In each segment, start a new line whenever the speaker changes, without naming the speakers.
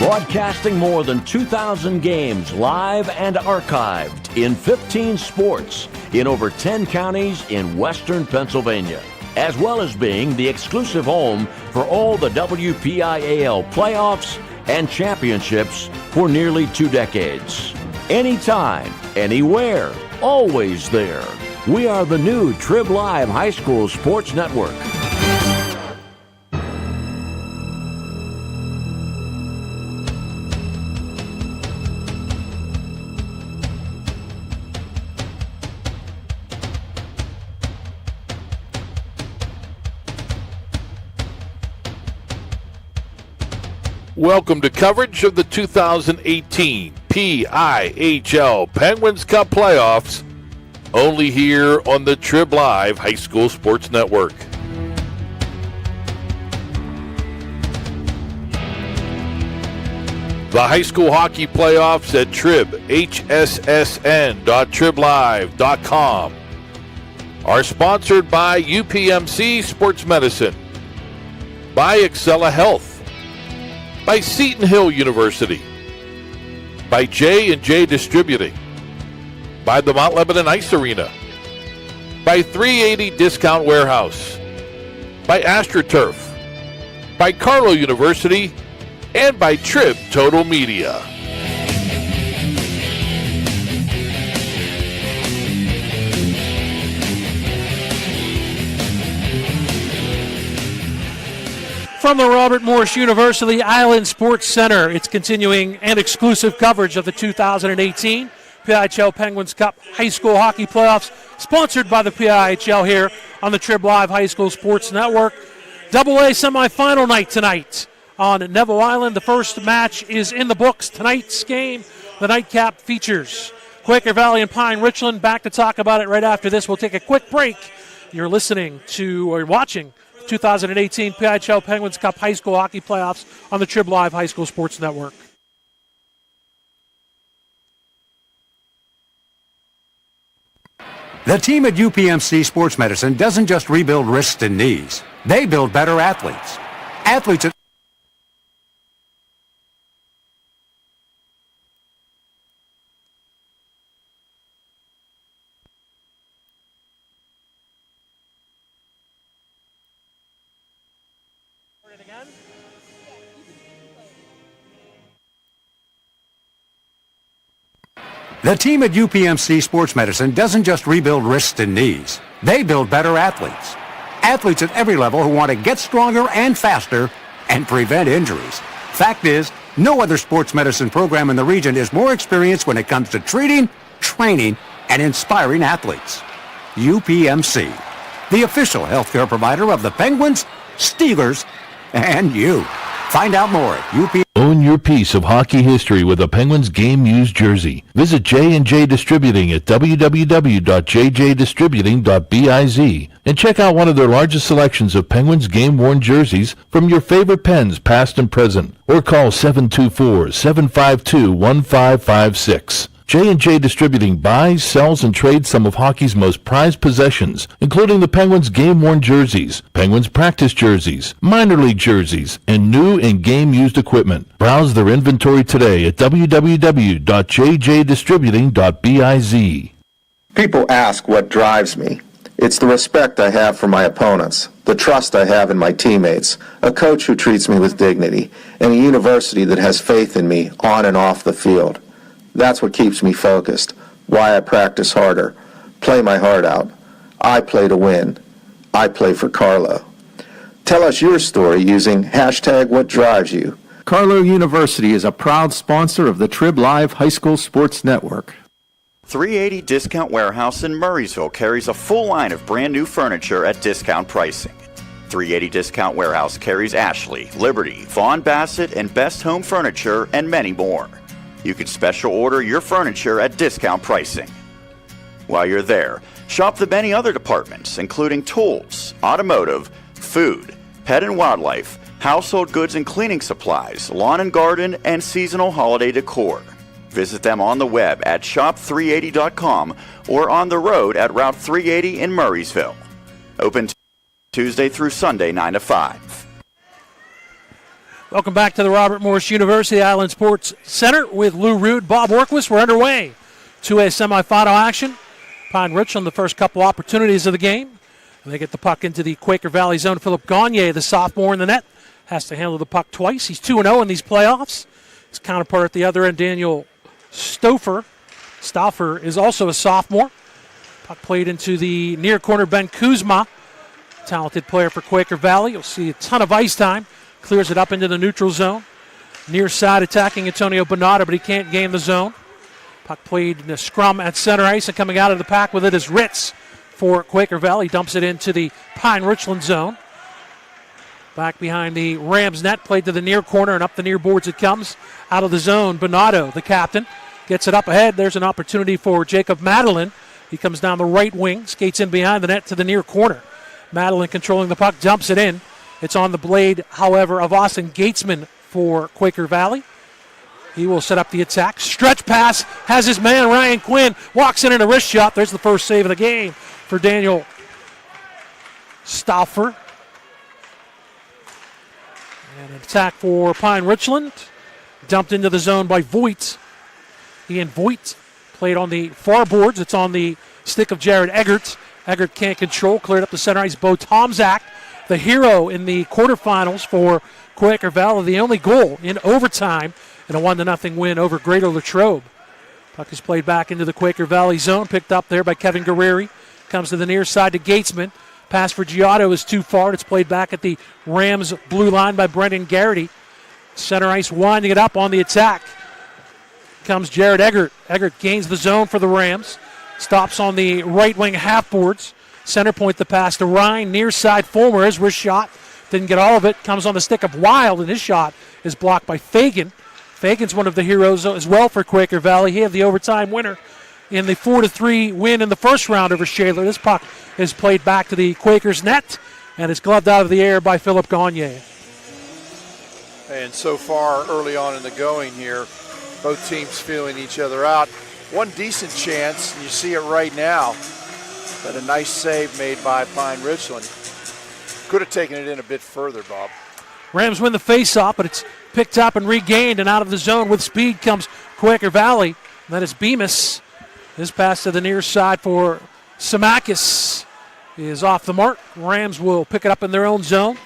Broadcasting more than 2,000 games live and archived in 15 sports in over 10 counties in western Pennsylvania, as well as being the exclusive home for all the WPIHL playoffs and championships for nearly 2 decades. Anytime, anywhere, always there. We are the new Trib Live High School Sports Network.
Welcome to coverage of the 2018 PIHL Penguins Cup Playoffs, only here on the Trib Live High School Sports Network. The high school hockey playoffs at Trib, hssn.triblive.com, are sponsored by UPMC Sports Medicine, by Excella Health, by Seton Hill University, by J&J Distributing, by the Mount Lebanon Ice Arena, by 380 Discount Warehouse, by AstroTurf, by Carlow University, and by Trib Total Media.
From the Robert Morris University Island Sports Center, it's continuing and exclusive coverage of the 2018 PIHL Penguins Cup High School Hockey Playoffs, sponsored by the PIHL here on the Trib Live High School Sports Network. AA semifinal night tonight on Neville Island. The first match is in the books. Tonight's game, the nightcap, features Quaker Valley and Pine-Richland. Back to talk about it right after this. We'll take a quick break. You're listening to or watching 2018 PIHL Penguins Cup High School Hockey Playoffs on the Trib Live High School Sports Network.
The team at UPMC Sports Medicine doesn't just rebuild wrists and knees. They build better athletes. Athletes at The team at UPMC Sports Medicine doesn't just rebuild wrists and knees. They build better athletes. Athletes at every level who want to get stronger and faster and prevent injuries. Fact is, no other sports medicine program in the region is more experienced when it comes to treating, training, and inspiring athletes. UPMC, the official healthcare provider of the Penguins, Steelers, and you. Find out more at UPMC.
Own your piece of hockey history with a Penguins game-used jersey. Visit J&J Distributing at www.jjdistributing.biz and check out one of their largest selections of Penguins game-worn jerseys from your favorite Pens, past and present. Or call 724-752-1556. J&J Distributing buys, sells, and trades some of hockey's most prized possessions, including the Penguins game-worn jerseys, Penguins practice jerseys, minor league jerseys, and new and game-used equipment. Browse their inventory today at www.jjdistributing.biz.
People ask what drives me. It's the respect I have for my opponents, the trust I have in my teammates, a coach who treats me with dignity, and a university that has faith in me on and off the field. That's what keeps me focused, why I practice harder, play my heart out. I play to win. I play for Carlow. Tell us your story using #WhatDriveYou.
Carlow University is a proud sponsor of the Trib Live High School Sports Network.
380 Discount Warehouse in Murraysville carries a full line of brand new furniture at discount pricing. 380 Discount Warehouse carries Ashley, Liberty, Vaughn Bassett, and Best Home Furniture, and many more. You can special order your furniture at discount pricing. While you're there, shop the many other departments, including tools, automotive, food, pet and wildlife, household goods and cleaning supplies, lawn and garden, and seasonal holiday decor. Visit them on the web at shop380.com or on the road at Route 380 in Murraysville. Open Tuesday through Sunday, 9 to 5.
Welcome back to the Robert Morris University Island Sports Center with Lou Rood, Bob Orkwis. We're underway to a semifinal action. Pine-Richland, the first couple opportunities of the game. They get the puck into the Quaker Valley zone. Philip Gagne, the sophomore in the net, has to handle the puck twice. He's 2-0 in these playoffs. His counterpart at the other end, Daniel Stauffer is also a sophomore. Puck played into the near corner, Ben Kuzma, talented player for Quaker Valley. You'll see a ton of ice time. Clears it up into the neutral zone. Near side attacking Antonio Bonata, but he can't gain the zone. Puck played in a scrum at center ice, and coming out of the pack with it is Ritz for Quaker Valley. Dumps it into the Pine-Richland zone. Back behind the Rams net, played to the near corner, and up the near boards it comes. Out of the zone, Bonato, the captain, gets it up ahead. There's an opportunity for Jacob Madeline. He comes down the right wing, skates in behind the net to the near corner. Madeline controlling the puck, dumps it in. It's on the blade, however, of Austin Gatesman for Quaker Valley. He will set up the attack. Stretch pass, has his man Ryan Quinn, walks in a wrist shot. There's the first save of the game for Daniel Stauffer. And an attack for Pine-Richland. Dumped into the zone by Voigt. Ian Voigt played on the far boards. It's on the stick of Jared Eggert. Eggert can't control. Cleared up the center ice. Bo Tomzak, the hero in the quarterfinals for Quaker Valley. The only goal in overtime in a 1-0 win over Greater Latrobe. Puck is played back into the Quaker Valley zone. Picked up there by Kevin Guerreri. Comes to the near side to Gatesman. Pass for Giotto is too far. It's played back at the Rams blue line by Brendan Garrity. Center ice winding it up on the attack. Comes Jared Eggert. Eggert gains the zone for the Rams. Stops on the right wing half boards. Center point the pass to Ryan. Near side Fulmer. His wrist shot. Didn't get all of it. Comes on the stick of Wild, and his shot is blocked by Fagan. Fagan's one of the heroes as well for Quaker Valley. He had the overtime winner in the 4-3 win in the first round over Shaler. This puck is played back to the Quakers net, and it's gloved out of the air by Philip Gagne.
And so far, early on in the going here, both teams feeling each other out. One decent chance, and you see it right now, but a nice save made by Pine-Richland. Could have taken it in a bit further, Bob.
Rams win the face-off, but it's picked up and regained, and out of the zone with speed comes Quaker Valley. And that is Bemis. His pass to the near side for Samakis is off the mark. Rams will pick it up in their own zone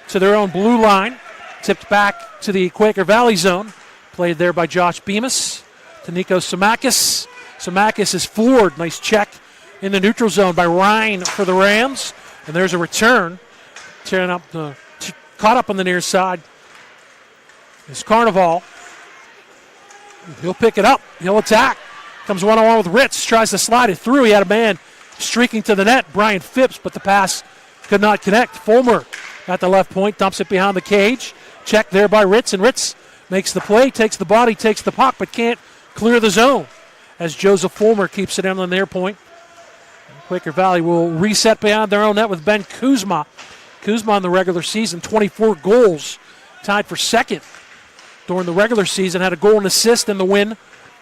to their own blue line. Tipped back to the Quaker Valley zone. Played there by Josh Bemis to Nico Samakis. Samakis is floored. Nice check in the neutral zone by Ryan for the Rams. And there's a return. Tearing up caught up on the near side is Carnival. He'll pick it up. He'll attack. Comes one-on-one with Ritz. Tries to slide it through. He had a man streaking to the net, Brian Phipps, but the pass could not connect. Fulmer at the left point. Dumps it behind the cage. Checked there by Ritz, and Ritz makes the play, takes the body, takes the puck, but can't clear the zone as Joseph Fulmer keeps it in on their point. Quaker Valley will reset behind their own net with Ben Kuzma. Kuzma in the regular season, 24 goals, tied for second during the regular season. Had a goal and assist in the win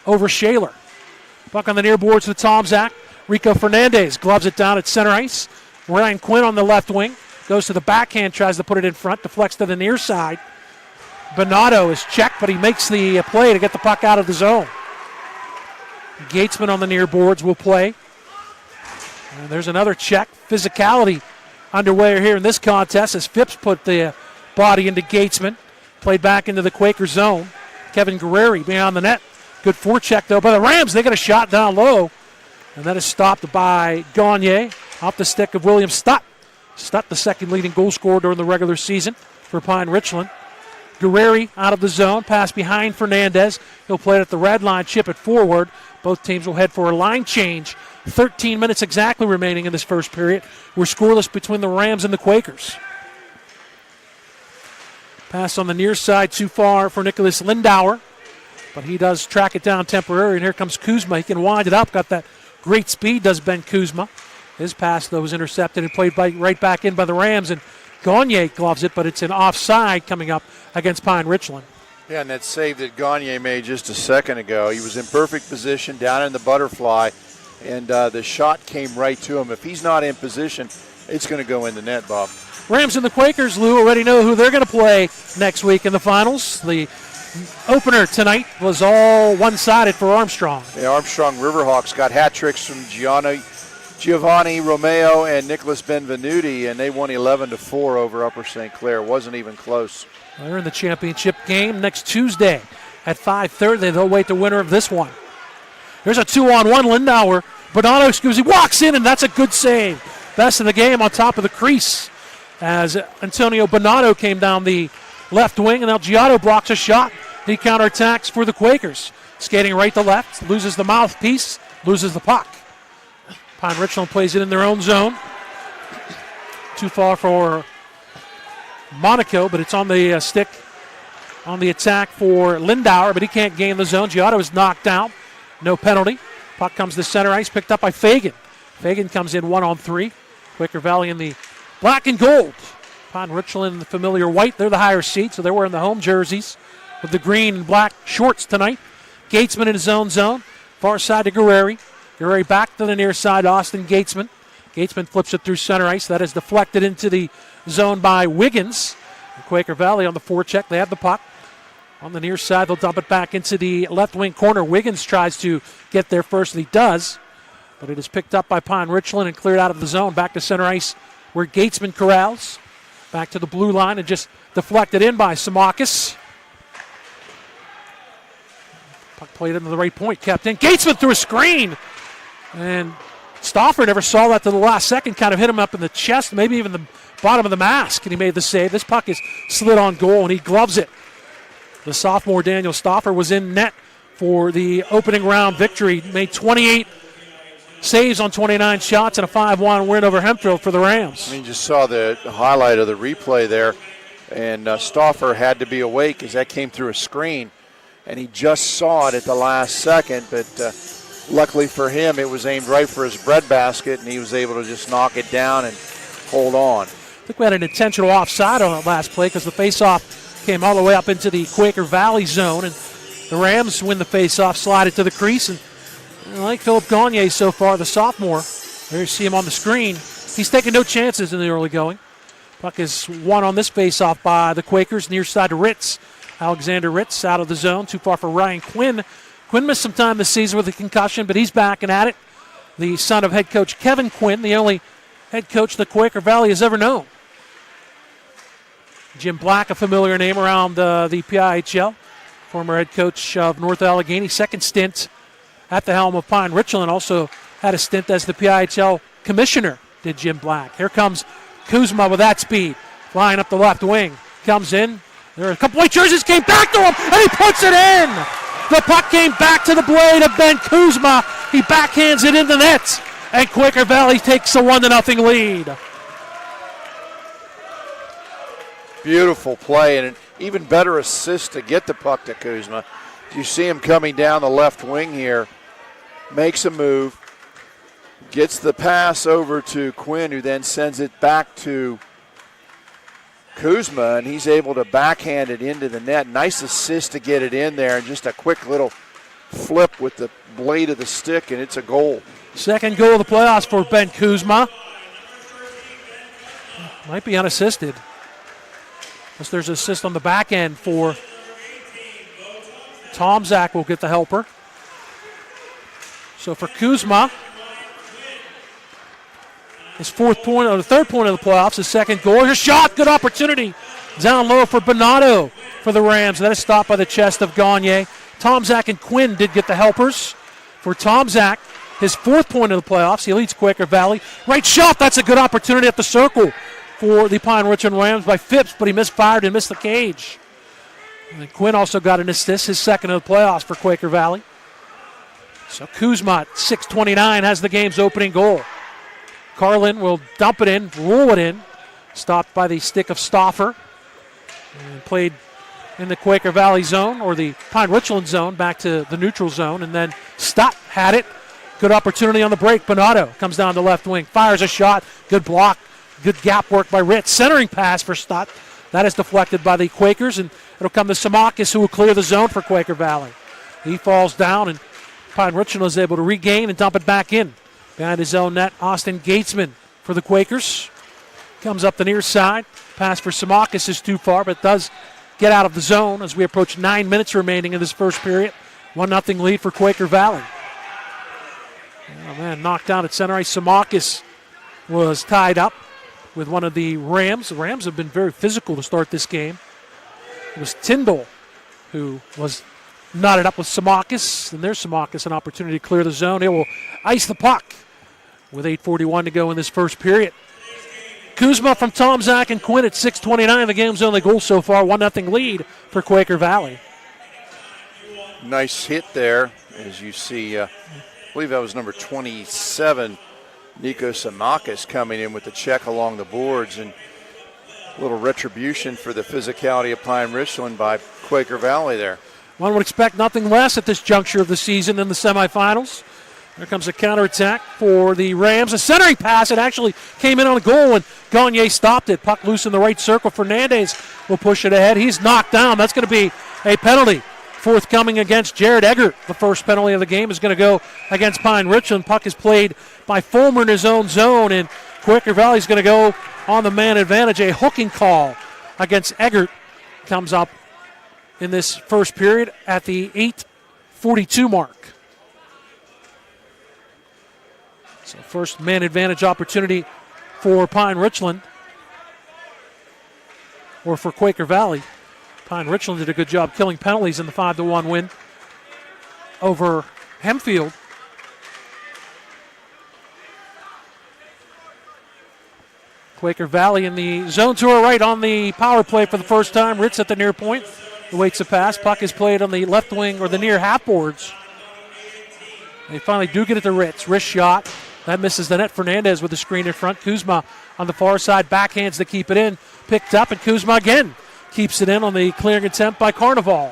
over Shaler. Puck on the near boards with Tomzak. Rico Fernandez gloves it down at center ice. Ryan Quinn on the left wing. Goes to the backhand, tries to put it in front, deflects to the near side. Bonato is checked, but he makes the play to get the puck out of the zone. Gatesman on the near boards will play. And there's another check. Physicality underway here in this contest as Phipps put the body into Gatesman. Played back into the Quaker zone. Kevin Guerreri beyond the net. Good forecheck, though, by the Rams. They got a shot down low. And that is stopped by Gagne off the stick of William Stutt. Stutt, the second leading goal scorer during the regular season for Pine-Richland. Guerreri out of the zone. Pass behind Fernandez. He'll play it at the red line, chip it forward. Both teams will head for a line change. 13 minutes exactly remaining in this first period. We're scoreless between the Rams and the Quakers. Pass on the near side too far for Nicholas Lindauer, but he does track it down temporarily, and here comes Kuzma. He can wind it up. Got that great speed, does Ben Kuzma. His pass, though, was intercepted and played right back in by the Rams, and Gagne gloves it, but it's an offside coming up against Pine-Richland.
Yeah, and that save that Gagne made just a second ago, he was in perfect position down in the butterfly, and the shot came right to him. If he's not in position, it's going to go in the net, Bob.
Rams and the Quakers, Lou, already know who they're going to play next week in the finals. The opener tonight was all one-sided for Armstrong.
The Armstrong Riverhawks got hat tricks from Giovanni Romeo and Nicholas Benvenuti, and they won 11-4 over Upper St. Clair. It wasn't even close.
They're in the championship game next Tuesday at 5:30. They'll wait the winner of this one. There's a 2-on-1. Lindauer. Bernardo, he walks in, and that's a good save. Best of the game on top of the crease as Antonio Bernardo came down the left wing, and now Giotto blocks a shot. He counterattacks for the Quakers. Skating right to left, loses the mouthpiece, loses the puck. Pine-Richland plays it in their own zone. Too far for Monaco, but it's on the stick on the attack for Lindauer, but he can't gain the zone. Giotto is knocked out. No penalty. Puck comes to center ice, picked up by Fagan. Fagan comes in 1-on-3. Quaker Valley in the black and gold. Pine-Richland in the familiar white. They're the higher seat, so they're wearing the home jerseys with the green and black shorts tonight. Gatesman in his own zone. Far side to Guerreri. Guerreri back to the near side, Austin Gatesman. Gatesman flips it through center ice. That is deflected into the zone by Wiggins. And Quaker Valley on the forecheck. They have the puck. On the near side, they'll dump it back into the left wing corner. Wiggins tries to get there first, and he does. But it is picked up by Pine-Richland and cleared out of the zone. Back to center ice where Gatesman corrals. Back to the blue line and just deflected in by Samakis. Puck played into the right point, kept in. Gatesman through a screen. And Stauffer never saw that to the last second. Kind of hit him up in the chest, maybe even the bottom of the mask, and he made the save. This puck is slid on goal, and he gloves it. The sophomore Daniel Stauffer was in net for the opening round victory. Made 28 saves on 29 shots and a 5-1 win over Hempfield for the Rams.
I mean, just saw the highlight of the replay there, and Stauffer had to be awake as that came through a screen, and he just saw it at the last second, but luckily for him, it was aimed right for his breadbasket, and he was able to just knock it down and hold on.
I think we had an intentional offside on that last play because the faceoff came all the way up into the Quaker Valley zone, and the Rams win the faceoff, slide it to the crease, and like Philip Gagne so far, the sophomore, there you see him on the screen, he's taking no chances in the early going. Puck is won on this faceoff by the Quakers, near side to Ritz. Alexander Ritz out of the zone, too far for Ryan Quinn. Quinn missed some time this season with a concussion, but he's back and at it. The son of head coach Kevin Quinn, the only head coach the Quaker Valley has ever known. Jim Black, a familiar name around the PIHL, former head coach of North Allegheny, second stint at the helm of Pine-Richland, also had a stint as the PIHL commissioner, did Jim Black. Here comes Kuzma with that speed, flying up the left wing, comes in. There are a couple white jerseys, came back to him, and he puts it in! The puck came back to the blade of Ben Kuzma. He backhands it in the net, and Quaker Valley takes a 1-0 lead.
Beautiful play and an even better assist to get the puck to Kuzma. You see him coming down the left wing here, makes a move, gets the pass over to Quinn, who then sends it back to Kuzma, and he's able to backhand it into the net. Nice assist to get it in there, and just a quick little flip with the blade of the stick, and it's a goal.
Second goal of the playoffs for Ben Kuzma. Might be unassisted. Unless there's an assist on the back end for Tomczak will get the helper. So for Kuzma, his fourth point, or the third point of the playoffs, his second goal. Here's shot, good opportunity. Down low for Bernardo for the Rams. That is stopped by the chest of Gagne. Tomczak and Quinn did get the helpers. For Tomczak, his fourth point of the playoffs, he leads Quaker Valley. Right shot, that's a good opportunity at the circle for the Pine-Richland Rams by Phipps, but he misfired and missed the cage. And Quinn also got an assist, his second of the playoffs for Quaker Valley. So Kuzma at 6:29 has the game's opening goal. Carlin will dump it in, roll it in, stopped by the stick of Stauffer. And played in the Quaker Valley zone, or the Pine-Richland zone, back to the neutral zone. And then Stott had it. Good opportunity on the break. Bernardo comes down the left wing, fires a shot, good block. Good gap work by Ritz. Centering pass for Stott. That is deflected by the Quakers, and it'll come to Samakis, who will clear the zone for Quaker Valley. He falls down, and Pine-Richland is able to regain and dump it back in. Behind his own net, Austin Gatesman for the Quakers. comes up the near side. Pass for Samakis is too far, but does get out of the zone as we approach 9 minutes remaining in this first period. 1-0 lead for Quaker Valley. Oh, man, knocked down at center ice. Samakis was tied up with one of the Rams. The Rams have been very physical to start this game. It was Tyndall who was knotted up with Samakis, and there's Samakis an opportunity to clear the zone. He will ice the puck with 8:41 to go in this first period. Kuzma from Tomzak and Quinn at 6:29. The game's only goal so far. 1-0 lead for Quaker Valley.
Nice hit there, as you see. I believe that was number 27, Nico Samakis, coming in with the check along the boards, and a little retribution for the physicality of Pine-Richland by Quaker Valley there.
One would expect nothing less at this juncture of the season in the semifinals. There comes a counterattack for the Rams. A centering pass. It actually came in on a goal, and Gagne stopped it. Puck loose in the right circle. Fernandez will push it ahead. He's knocked down. That's going to be a penalty forthcoming against Jared Eggert. The first penalty of the game is going to go against Pine-Richland. Puck is played by Fulmer in his own zone, and Quaker Valley is going to go on the man advantage. A hooking call against Eggert comes up in this first period at the 8:42 mark. So first man advantage opportunity for Pine-Richland, or for Quaker Valley. Pine-Richland did a good job killing penalties in the 5-1 win over Hempfield. Quaker Valley in the zone to our right on the power play for the first time. Ritz at the near point. Awaits a pass. Puck is played on the left wing or the near half boards. They finally do get it to Ritz. Wrist shot. That misses the net. Fernandez with the screen in front. Kuzma on the far side. Backhands to keep it in. Picked up, and Kuzma again keeps it in on the clearing attempt by Carnival.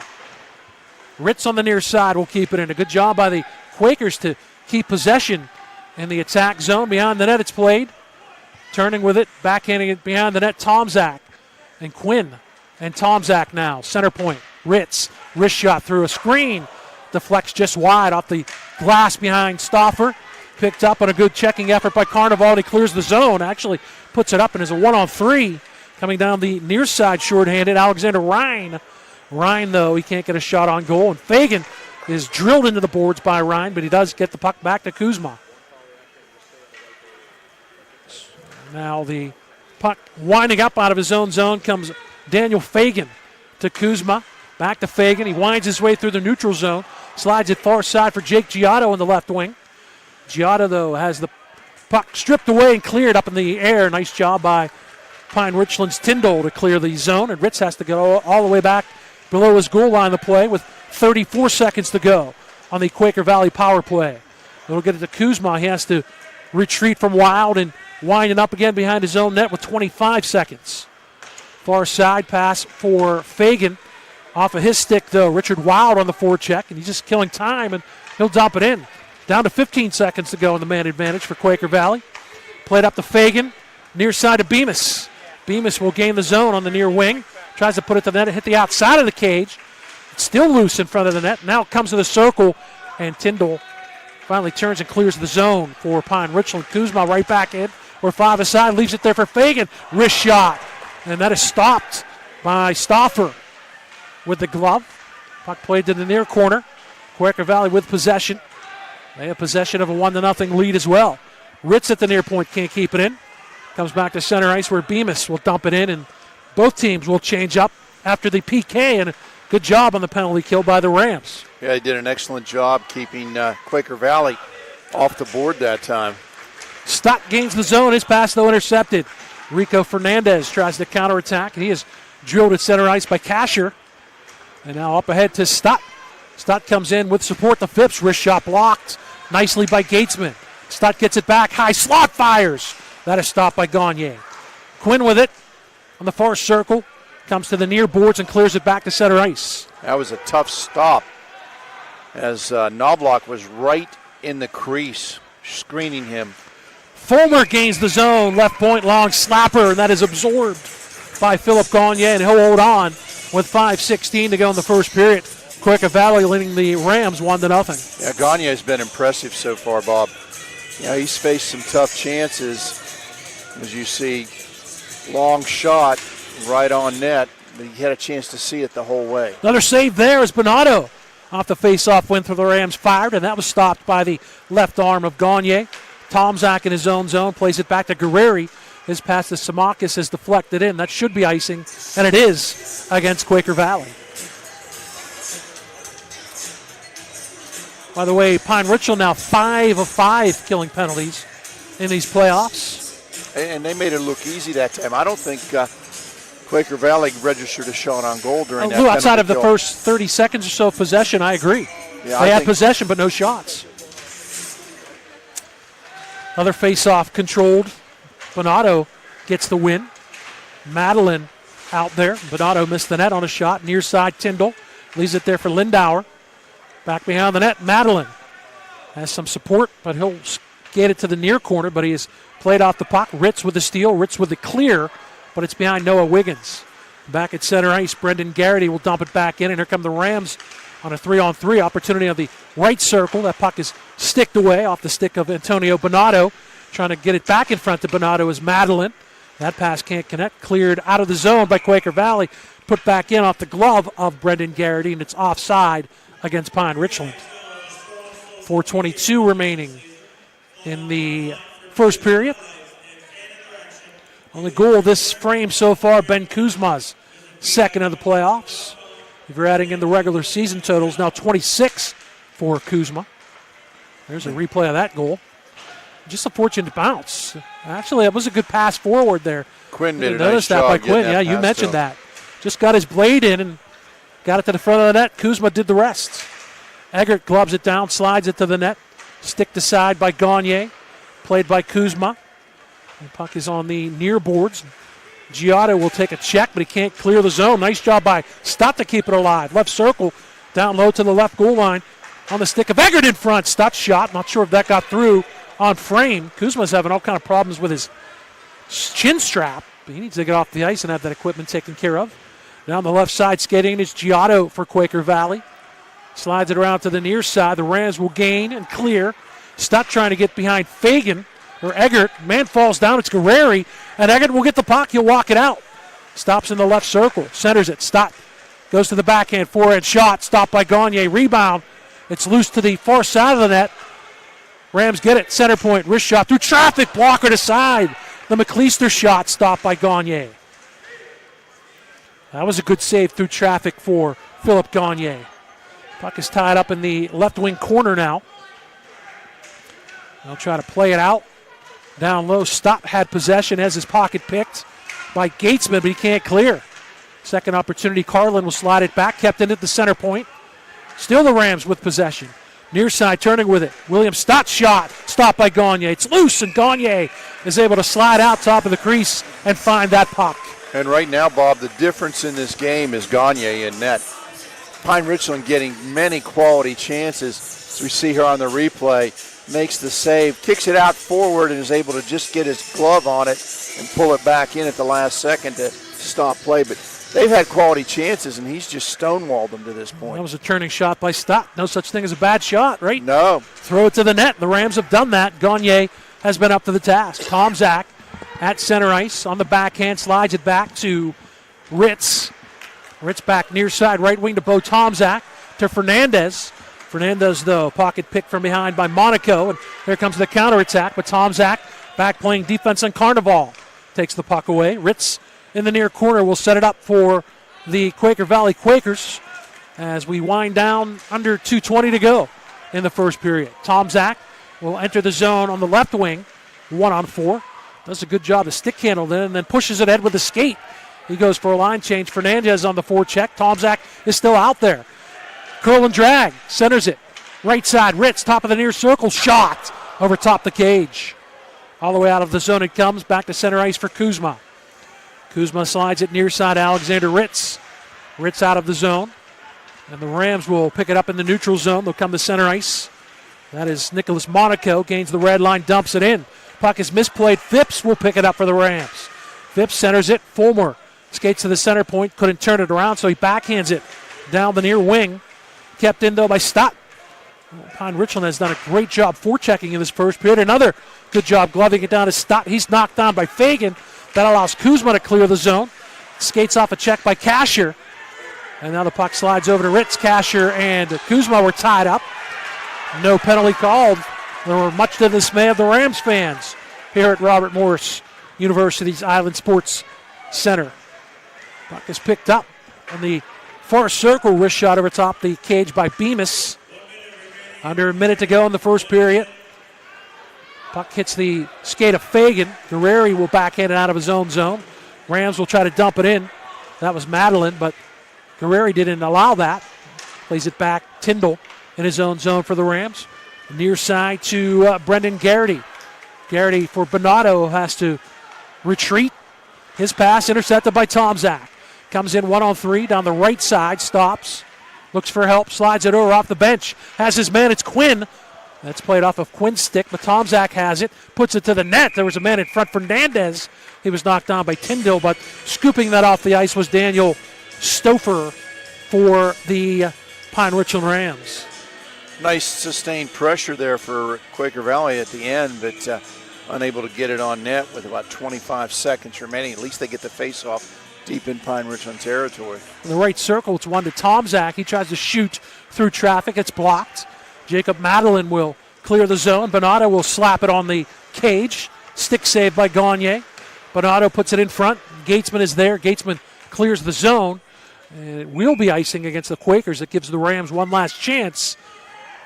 Ritz on the near side will keep it in. A good job by the Quakers to keep possession in the attack zone. Behind the net it's played. Turning with it, backhanding it behind the net. Tomzak and Quinn. And Tomzak now, center point. Ritz, wrist shot through a screen. Deflects just wide off the glass behind Stauffer. Picked up on a good checking effort by Carnival. He clears the zone, actually puts it up and is a 1-on-3. Coming down the near side shorthanded, Alexander Ryan. Ryan, though, he can't get a shot on goal. And Fagan is drilled into the boards by Ryan, but he does get the puck back to Kuzma. Now the puck winding up out of his own zone comes Daniel Fagan to Kuzma. Back to Fagan. He winds his way through the neutral zone. Slides it far side for Jake Giotto in the left wing. Giotto, though, has the puck stripped away and cleared up in the air. Nice job by Pine-Richland's Tyndall to clear the zone. And Ritz has to go all the way back below his goal line to play with 34 seconds to go on the Quaker Valley power play. They'll get it to Kuzma. He has to retreat from Wild and winding up again behind his own net with 25 seconds. Far side pass for Fagan. Off of his stick, though, Richard Wild on the forecheck, and he's just killing time, and he'll dump it in. Down to 15 seconds to go in the man advantage for Quaker Valley. Played up to Fagan, near side to Bemis. Bemis will gain the zone on the near wing. Tries to put it to the net and hit the outside of the cage. It's still loose in front of the net. Now it comes to the circle, and Tyndall finally turns and clears the zone for Pine-Richland. Kuzma right back in, or five aside, leaves it there for Fagan. Wrist shot, and that is stopped by Stauffer with the glove. Puck played to the near corner. Quaker Valley with possession. They have possession of a 1-0 lead as well. Ritz at the near point can't keep it in. Comes back to center ice where Bemis will dump it in, and both teams will change up after the PK, and a good job on the penalty kill by the Rams.
Yeah, they did an excellent job keeping Quaker Valley off the board that time.
Stott gains the zone. His pass, though, intercepted. Rico Fernandez tries to counterattack, and he is drilled at center ice by Kasher. And now up ahead to Stott. Stott comes in with support. The Phipps wrist shot blocked nicely by Gatesman. Stott gets it back. High slot fires. That is stopped by Gagne. Quinn with it on the far circle. Comes to the near boards and clears it back to center ice.
That was a tough stop as Knobloch was right in the crease, screening him.
Fulmer gains the zone. Left point, long slapper, and that is absorbed by Philip Gagne, and he'll hold on with 5:16 to go in the first period. Quaker Valley leading the Rams 1-0.
Yeah, Gagne has been impressive so far, Bob. Yeah, he's faced some tough chances, as you see. long shot right on net, but he had a chance to see it the whole way.
Another save there as Bonato off the face-off win for the Rams fired, and that was stopped by the left arm of Gagne. Tomczak in his own zone plays it back to Guerreri. His pass to Samakis is deflected in. That should be icing, and it is against Quaker Valley. By the way, Pine-Richland now 5 of 5 killing penalties in these playoffs.
And they made it look easy that time. I don't think Quaker Valley registered a shot on goal during that.
Outside of the first 30 seconds or so of possession, I agree.
Yeah,
they had possession, but no shots. Another face-off controlled. Bonato gets the win. Madeline out there. Bonato missed the net on a shot. Near side, Tyndall leaves it there for Lindauer. Back behind the net, Madeline has some support, but he'll get it to the near corner, but he has played off the puck. Ritz with the steal, Ritz with the clear, but it's behind Noah Wiggins. Back at center ice, Brendan Garrity will dump it back in, and here come the Rams on a 3-on-3 opportunity on the right circle. That puck is sticked away off the stick of Antonio Bonato. Trying to get it back in front to Bonato is Madeline. That pass can't connect. Cleared out of the zone by Quaker Valley. Put back in off the glove of Brendan Garrity, and it's offside against Pine-Richland. 4:22 remaining in the first period. Only goal this frame so far, Ben Kuzma's second of the playoffs. If you're adding in the regular season totals, now 26 for Kuzma. There's a replay of that goal. Just a fortunate bounce. Actually, that was a good pass forward there.
Quinn did a nice job
by Quinn. Yeah, you mentioned that. Just got his blade in and got it to the front of the net. Kuzma did the rest. Eggert globs it down, slides it to the net. Sticked aside by Gagne. Played by Kuzma. The puck is on the near boards. Giotto will take a check, but he can't clear the zone. Nice job by Stott to keep it alive. Left circle, down low to the left goal line. On the stick of Eggert in front. Stott shot. Not sure if that got through on frame. Kuzma's having all kind of problems with his chin strap. But he needs to get off the ice and have that equipment taken care of. Down the left side, skating is Giotto for Quaker Valley. Slides it around to the near side. The Rams will gain and clear. Stott trying to get behind Fagan or Eggert. Man falls down. It's Guerreri. And Eggert will get the puck. He'll walk it out. Stops in the left circle. Centers it. Stott goes to the backhand. Forehand shot. Stopped by Gagne. Rebound. It's loose to the far side of the net. Rams get it. Center point. Wrist shot through traffic. Blocker to side. The McLeister shot stopped by Gagne. That was a good save through traffic for Philip Gagne. Puck is tied up in the left wing corner now. They'll try to play it out. Down low. Stott had possession as his pocket picked by Gatesman, but he can't clear. Second opportunity. Carlin will slide it back. Kept in at the center point. Still the Rams with possession. Near side turning with it. William Stott shot. Stopped by Gagne. It's loose, and Gagne is able to slide out top of the crease and find that puck.
And right now, Bob, the difference in this game is Gagne in net. Pine-Richland getting many quality chances, as we see here on the replay. Makes the save, kicks it out forward, and is able to just get his glove on it and pull it back in at the last second to stop play. But they've had quality chances, and he's just stonewalled them to this point.
That was a turning shot by Stott. No such thing as a bad shot, right?
No.
Throw it to the net. The Rams have done that. Gagne has been up to the task. Tomczak at center ice on the backhand, slides it back to Ritz. Ritz back near side, right wing to Bo Tomczak to Fernandez. Fernandez, though, pocket pick from behind by Monaco, and here comes the counterattack, but Tomczak back playing defense on Carnival. Takes the puck away. Ritz in the near corner will set it up for the Quaker Valley Quakers as we wind down under 2:20 to go in the first period. Tomczak will enter the zone on the left wing, 1-on-4. Does a good job to stick handle then, and then pushes it ahead with a skate. He goes for a line change. Fernandez on the forecheck. Tomczak is still out there. Curl and drag. Centers it. Right side. Ritz, top of the near circle. Shot over top the cage. All the way out of the zone it comes. Back to center ice for Kuzma. Kuzma slides it near side. Alexander Ritz. Ritz out of the zone. And the Rams will pick it up in the neutral zone. They'll come to center ice. That is Nicholas Monaco. Gains the red line. Dumps it in. Puck is misplayed. Phipps will pick it up for the Rams. Phipps centers it. Fulmer skates to the center point. Couldn't turn it around, so he backhands it down the near wing. Kept in, though, by Stott. Pine-Richland has done a great job forechecking in this first period. Another good job gloving it down to Stott. He's knocked down by Fagan. That allows Kuzma to clear the zone. Skates off a check by Kasher. And now the puck slides over to Ritz. Kasher and Kuzma were tied up. No penalty called. There were much to the dismay of the Rams fans here at Robert Morris University's Island Sports Center. Puck is picked up on the far circle, wrist shot over top the cage by Bemis. Under a minute to go in the first period. Puck hits the skate of Fagan. Guerreri will backhand it out of his own zone. Rams will try to dump it in. That was Madeline, but Guerreri didn't allow that. Plays it back. Tyndall in his own zone for the Rams. Near side to Brendan Garrity. Garrity for Bonato has to retreat. His pass intercepted by Tomzak. Comes in 1-on-3 down the right side. Stops. Looks for help. Slides it over off the bench. Has his man. It's Quinn. That's played off of Quinn's stick, but Tomzak has it. Puts it to the net. There was a man in front, Fernandez. He was knocked down by Tyndall, but scooping that off the ice was Daniel Stouffer for the Pine-Richland Rams.
Nice sustained pressure there for Quaker Valley at the end, but unable to get it on net with about 25 seconds remaining. At least they get the face-off deep in Pine-Richland territory.
In the right circle, it's one to Tomzak. He tries to shoot through traffic. It's blocked. Jacob Madeline will clear the zone. Bonato will slap it on the cage. Stick save by Gagne. Bonato puts it in front. Gatesman is there. Gatesman clears the zone. And it will be icing against the Quakers. That gives the Rams one last chance.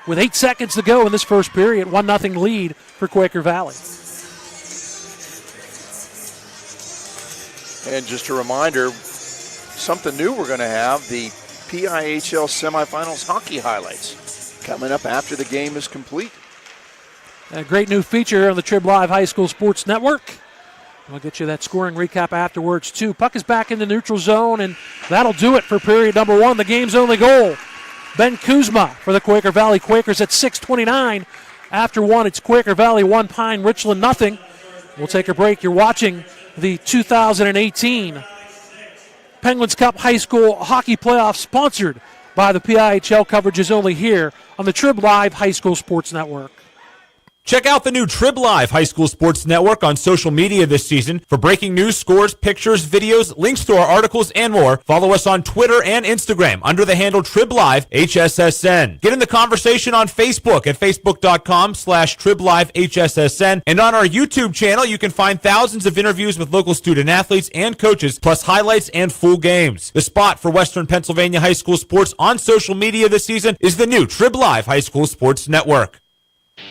With 8 seconds to go in this first period, 1-0 lead for Quaker Valley.
And just a reminder, something new we're going to have, the PIHL Semifinals hockey highlights coming up after the game is complete.
A great new feature here on the Trib Live High School Sports Network. We'll get you that scoring recap afterwards, too. Puck is back in the neutral zone, and that'll do it for period number one, the game's only goal. Ben Kuzma for the Quaker Valley Quakers at 6:29. After one, it's Quaker Valley 1, Pine-Richland 0. We'll take a break. You're watching the 2018 Penguins Cup High School Hockey Playoffs, sponsored by the PIHL. Coverage is only here on the Trib Live High School Sports Network.
Check out the new Trib Live High School Sports Network on social media this season for breaking news, scores, pictures, videos, links to our articles, and more. Follow us on Twitter and Instagram under the handle Trib Live HSSN. Get in the conversation on Facebook at facebook.com/Trib Live HSSN. And on our YouTube channel, you can find thousands of interviews with local student athletes and coaches, plus highlights and full games. The spot for Western Pennsylvania high school sports on social media this season is the new Trib Live High School Sports Network.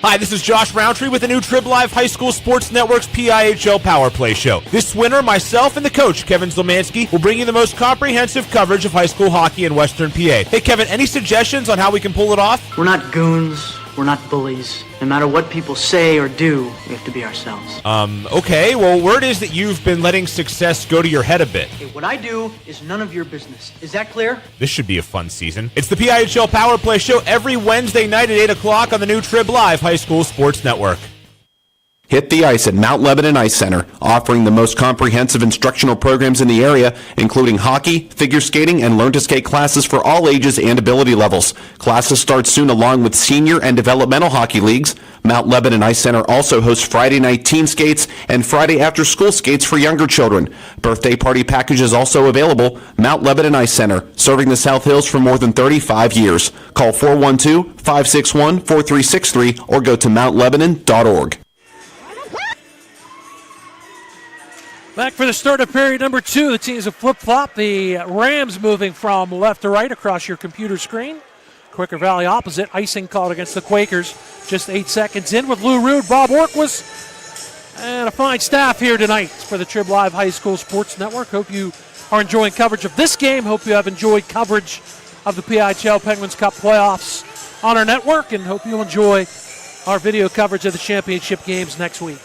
Hi, this is Josh Roundtree with the new Trib Live High School Sports Network's PIHL Power Play Show. This winter, myself and the coach, Kevin Zlomansky, will bring you the most comprehensive coverage of high school hockey in Western PA. Hey, Kevin, any suggestions on how we can pull it off?
We're not goons. We're not bullies. No matter what people say or do, we have to be ourselves.
Okay. Well, word is that you've been letting success go to your head a bit.
Okay, what I do is none of your business. Is that clear?
This should be a fun season. It's the PIHL Power Play Show every Wednesday night at 8 o'clock on the new Trib Live High School Sports Network.
Hit the ice at Mount Lebanon Ice Center, offering the most comprehensive instructional programs in the area, including hockey, figure skating, and learn-to-skate classes for all ages and ability levels. Classes start soon along with senior and developmental hockey leagues. Mount Lebanon Ice Center also hosts Friday night teen skates and Friday after-school skates for younger children. Birthday party packages also available. Mount Lebanon Ice Center, serving the South Hills for more than 35 years. Call 412-561-4363 or go to mountlebanon.org.
Back for the start of period number two. The teams have flip-flopped. The Rams moving from left to right across your computer screen. Quaker Valley opposite. Icing called against the Quakers. Just 8 seconds in with Lou Rood, Bob Orkwis, and a fine staff here tonight for the Trib Live High School Sports Network. Hope you are enjoying coverage of this game. Hope you have enjoyed coverage of the PIHL Penguins Cup playoffs on our network, and hope you'll enjoy our video coverage of the championship games next week.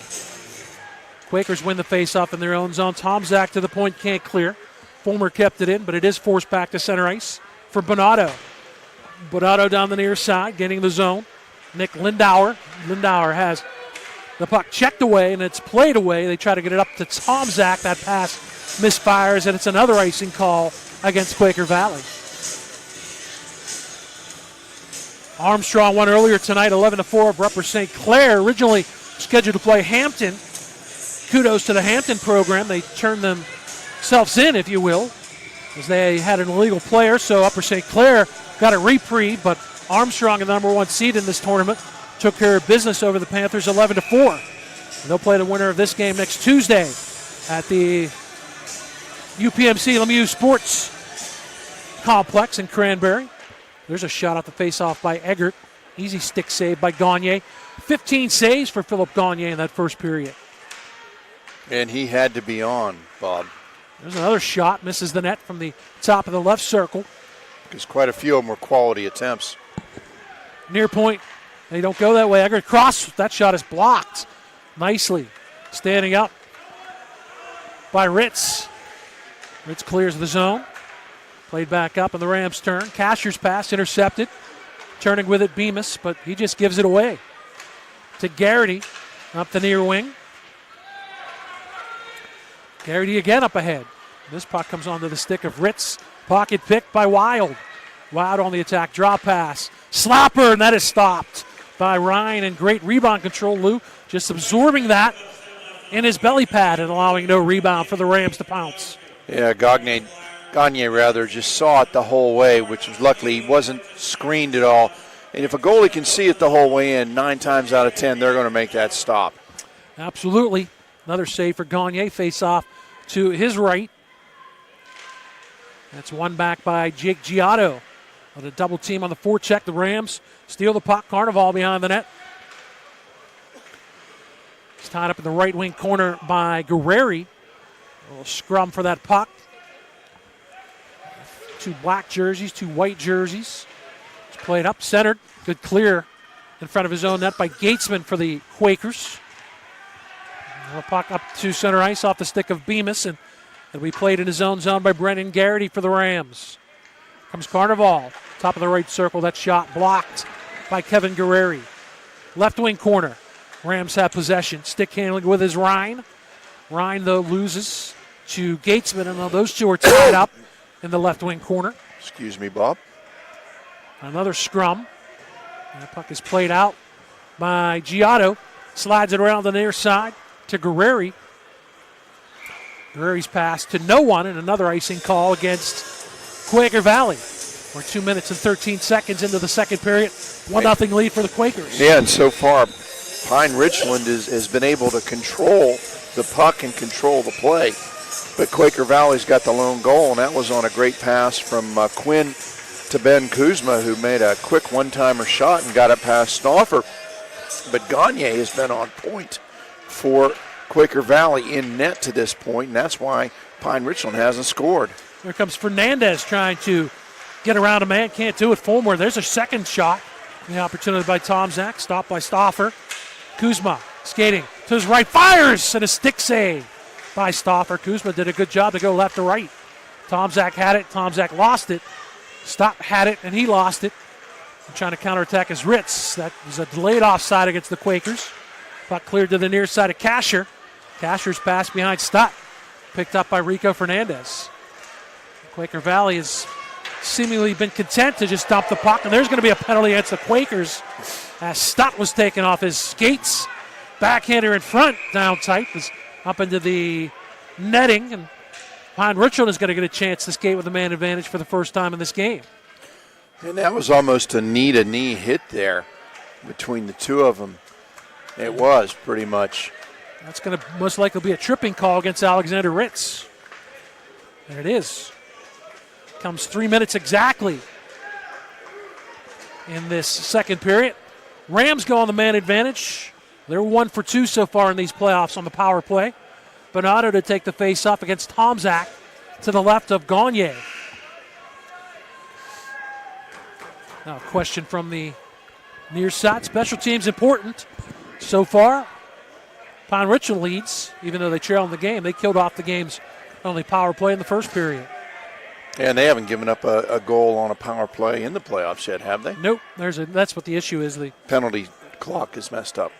Quakers win the faceoff in their own zone. Tomzak to the point, can't clear. Fulmer kept it in, but it is forced back to center ice for Bonato. Bonato down the near side, getting the zone. Nick Lindauer. Lindauer has the puck checked away, and it's played away. They try to get it up to Tomzak. That pass misfires, and it's another icing call against Quaker Valley. Armstrong won earlier tonight, 11-4 of Upper St. Clair. Originally scheduled to play Hampton. kudos to the Hampton program. They turned themselves in, if you will, as they had an illegal player. So Upper St. Clair got a reprieve, but Armstrong, the number 1 seed in this tournament, took care of business over the Panthers 11-4. And they'll play the winner of this game next Tuesday at the UPMC Lemieux Sports Complex in Cranberry. There's a shot off the face-off by Eggert. Easy stick save by Gagne. 15 saves for Philip Gagne in that first period.
And he had to be on, Bob.
There's another shot. Misses the net from the top of the left circle.
Because quite a few of them were quality attempts.
Near point. They don't go that way. Eggert cross. That shot is blocked nicely. Standing up by Ritz. Ritz clears the zone. Played back up in the Rams' turn. Casher's pass intercepted. Turning with it, Bemis, but he just gives it away to Garrity up the near wing. Garrity again up ahead. This puck comes onto the stick of Ritz. Pocket picked by Wild. Wild on the attack. Draw pass. Slapper, and that is stopped by Ryan. And great rebound control. Lou just absorbing that in his belly pad and allowing no rebound for the Rams to pounce.
Yeah, Gagne just saw it the whole way, which was luckily he wasn't screened at all. And if a goalie can see it the whole way in, 9 times out of 10, they're going to make that stop.
Absolutely. Another save for Gagne. Face off to his right. That's won back by Jake Giotto. On a double team on the forecheck, the Rams steal the puck. Carnival behind the net. It's tied up in the right wing corner by Guerreri. A little scrum for that puck. 2 black jerseys, 2 white jerseys. It's played up, centered. Good clear in front of his own net by Gatesman for the Quakers. The puck up to center ice off the stick of Bemis, and it'll be played in his own zone by Brendan Garrity for the Rams. Comes Carnival, top of the right circle. That shot blocked by Kevin Guerreri. Left wing corner. Rams have possession. Stick handling with his Ryan. Ryan, though, loses to Gatesman, and those two are tied up in the left wing corner.
Excuse me, Bob.
Another scrum. And the puck is played out by Giotto. Slides it around the near side to Guerreri. Guerreri's pass to no one, and another icing call against Quaker Valley. We're 2 minutes and 13 seconds into the second period. 1-0 lead for the Quakers.
Yeah, and so far, Pine-Richland has been able to control the puck and control the play. But Quaker Valley's got the lone goal, and that was on a great pass from Quinn to Ben Kuzma, who made a quick one-timer shot and got it past Stauffer. But Gagne has been on point for Quaker Valley in net to this point, and that's why Pine-Richland hasn't scored.
Here comes Fernandez trying to get around a man. Can't do it. Fulmore. There's a second shot. The opportunity by Tom Zach. Stopped by Stauffer. Kuzma skating to his right. Fires! And a stick save by Stauffer. Kuzma did a good job to go left to right. Tom Zach had it. Tom Zach lost it. Stott had it, and he lost it. And trying to counterattack is Ritz. That was a delayed offside against the Quakers. Puck cleared to the near side of Kasher. Kasher's pass behind Stott. Picked up by Rico Fernandez. Quaker Valley has seemingly been content to just dump the puck, and there's going to be a penalty against the Quakers as Stott was taken off his skates. Backhander in front, down tight, was up into the netting, and Pine-Richland is going to get a chance to skate with a man advantage for the first time in this game.
And that was almost a knee-to-knee hit there between the two of them. It was pretty much.
That's going to most likely be a tripping call against Alexander Ritz. And it is. Comes 3 minutes exactly in this second period. Rams go on the man advantage. They're 1 for 2 so far in these playoffs on the power play. Bernardo to take the face off against Tomzak to the left of Gagne. Now a question from the near side. Special teams important. So far, Pine-Richland leads, even though they trail in the game. They killed off the game's only power play in the first period.
And they haven't given up a goal on a power play in the playoffs yet, have they?
Nope. That's what the issue is. The
penalty clock is messed up.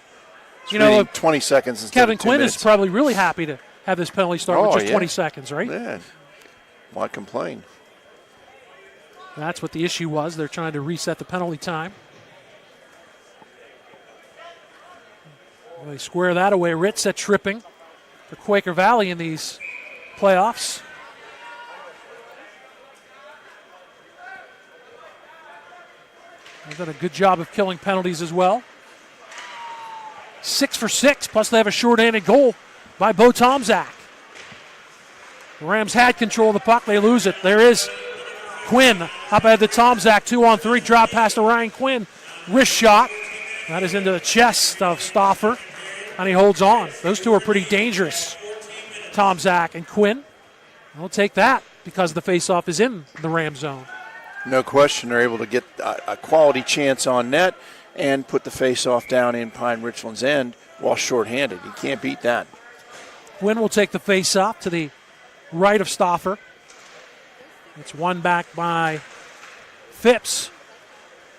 It's
20 seconds instead
Kevin
of 2
Quinn
minutes.
is probably really happy to have this penalty start with just 20 seconds, right?
Yeah. Why complain?
That's what the issue was. They're trying to reset the penalty time. They square that away. Ritz at tripping. for Quaker Valley in these playoffs. They've done a good job of killing penalties as well. 6 for 6, plus they have a short-handed goal by Bo Tomczak. The Rams had control of the puck. They lose it. There is Quinn up ahead to Tomczak. 2-on-3, drop pass to Ryan Quinn. Wrist shot. That is into the chest of Stauffer, and he holds on. Those two are pretty dangerous, Tomczak and Quinn. We'll take that because the faceoff is in the Ram zone.
No question, they're able to get a quality chance on net and put the faceoff down in Pine-Richland's end while shorthanded. You can't beat that.
Quinn will take the faceoff to the right of Stauffer. It's won back by Phipps.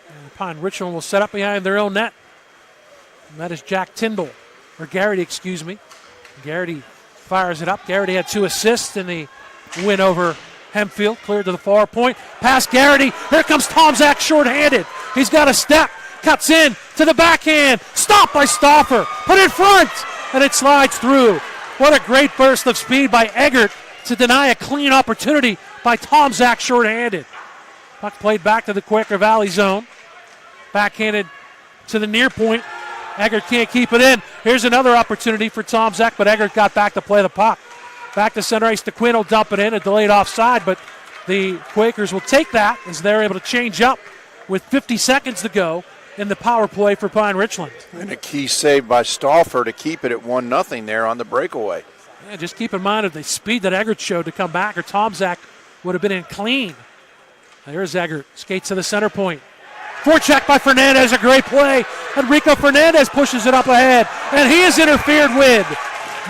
And Pine-Richland will set up behind their own net. And that is Jack Tyndall, or Garrity, excuse me. Garrity fires it up. Garrity had 2 assists in the win over Hempfield. Cleared to the far point. Past Garrity. Here comes Tomczak shorthanded. He's got a step. Cuts in to the backhand. Stopped by Stauffer. Put in front. And it slides through. What a great burst of speed by Eggert to deny a clean opportunity by Tomczak shorthanded. Puck played back to the Quaker Valley zone. Backhanded to the near point. Eggert can't keep it in. Here's another opportunity for Tomczak, but Eggert got back to play the puck. Back to center ice. DeQuinn will dump it in. A delayed offside, but the Quakers will take that as they're able to change up with 50 seconds to go in the power play for Pine-Richland.
And a key save by Stauffer to keep it at 1-0 there on the breakaway.
Yeah, just keep in mind of the speed that Eggert showed to come back, or Tomczak would have been in clean. There's Eggert. Skates to the center point. Forecheck by Fernandez, a great play. Enrico Fernandez pushes it up ahead, and he is interfered with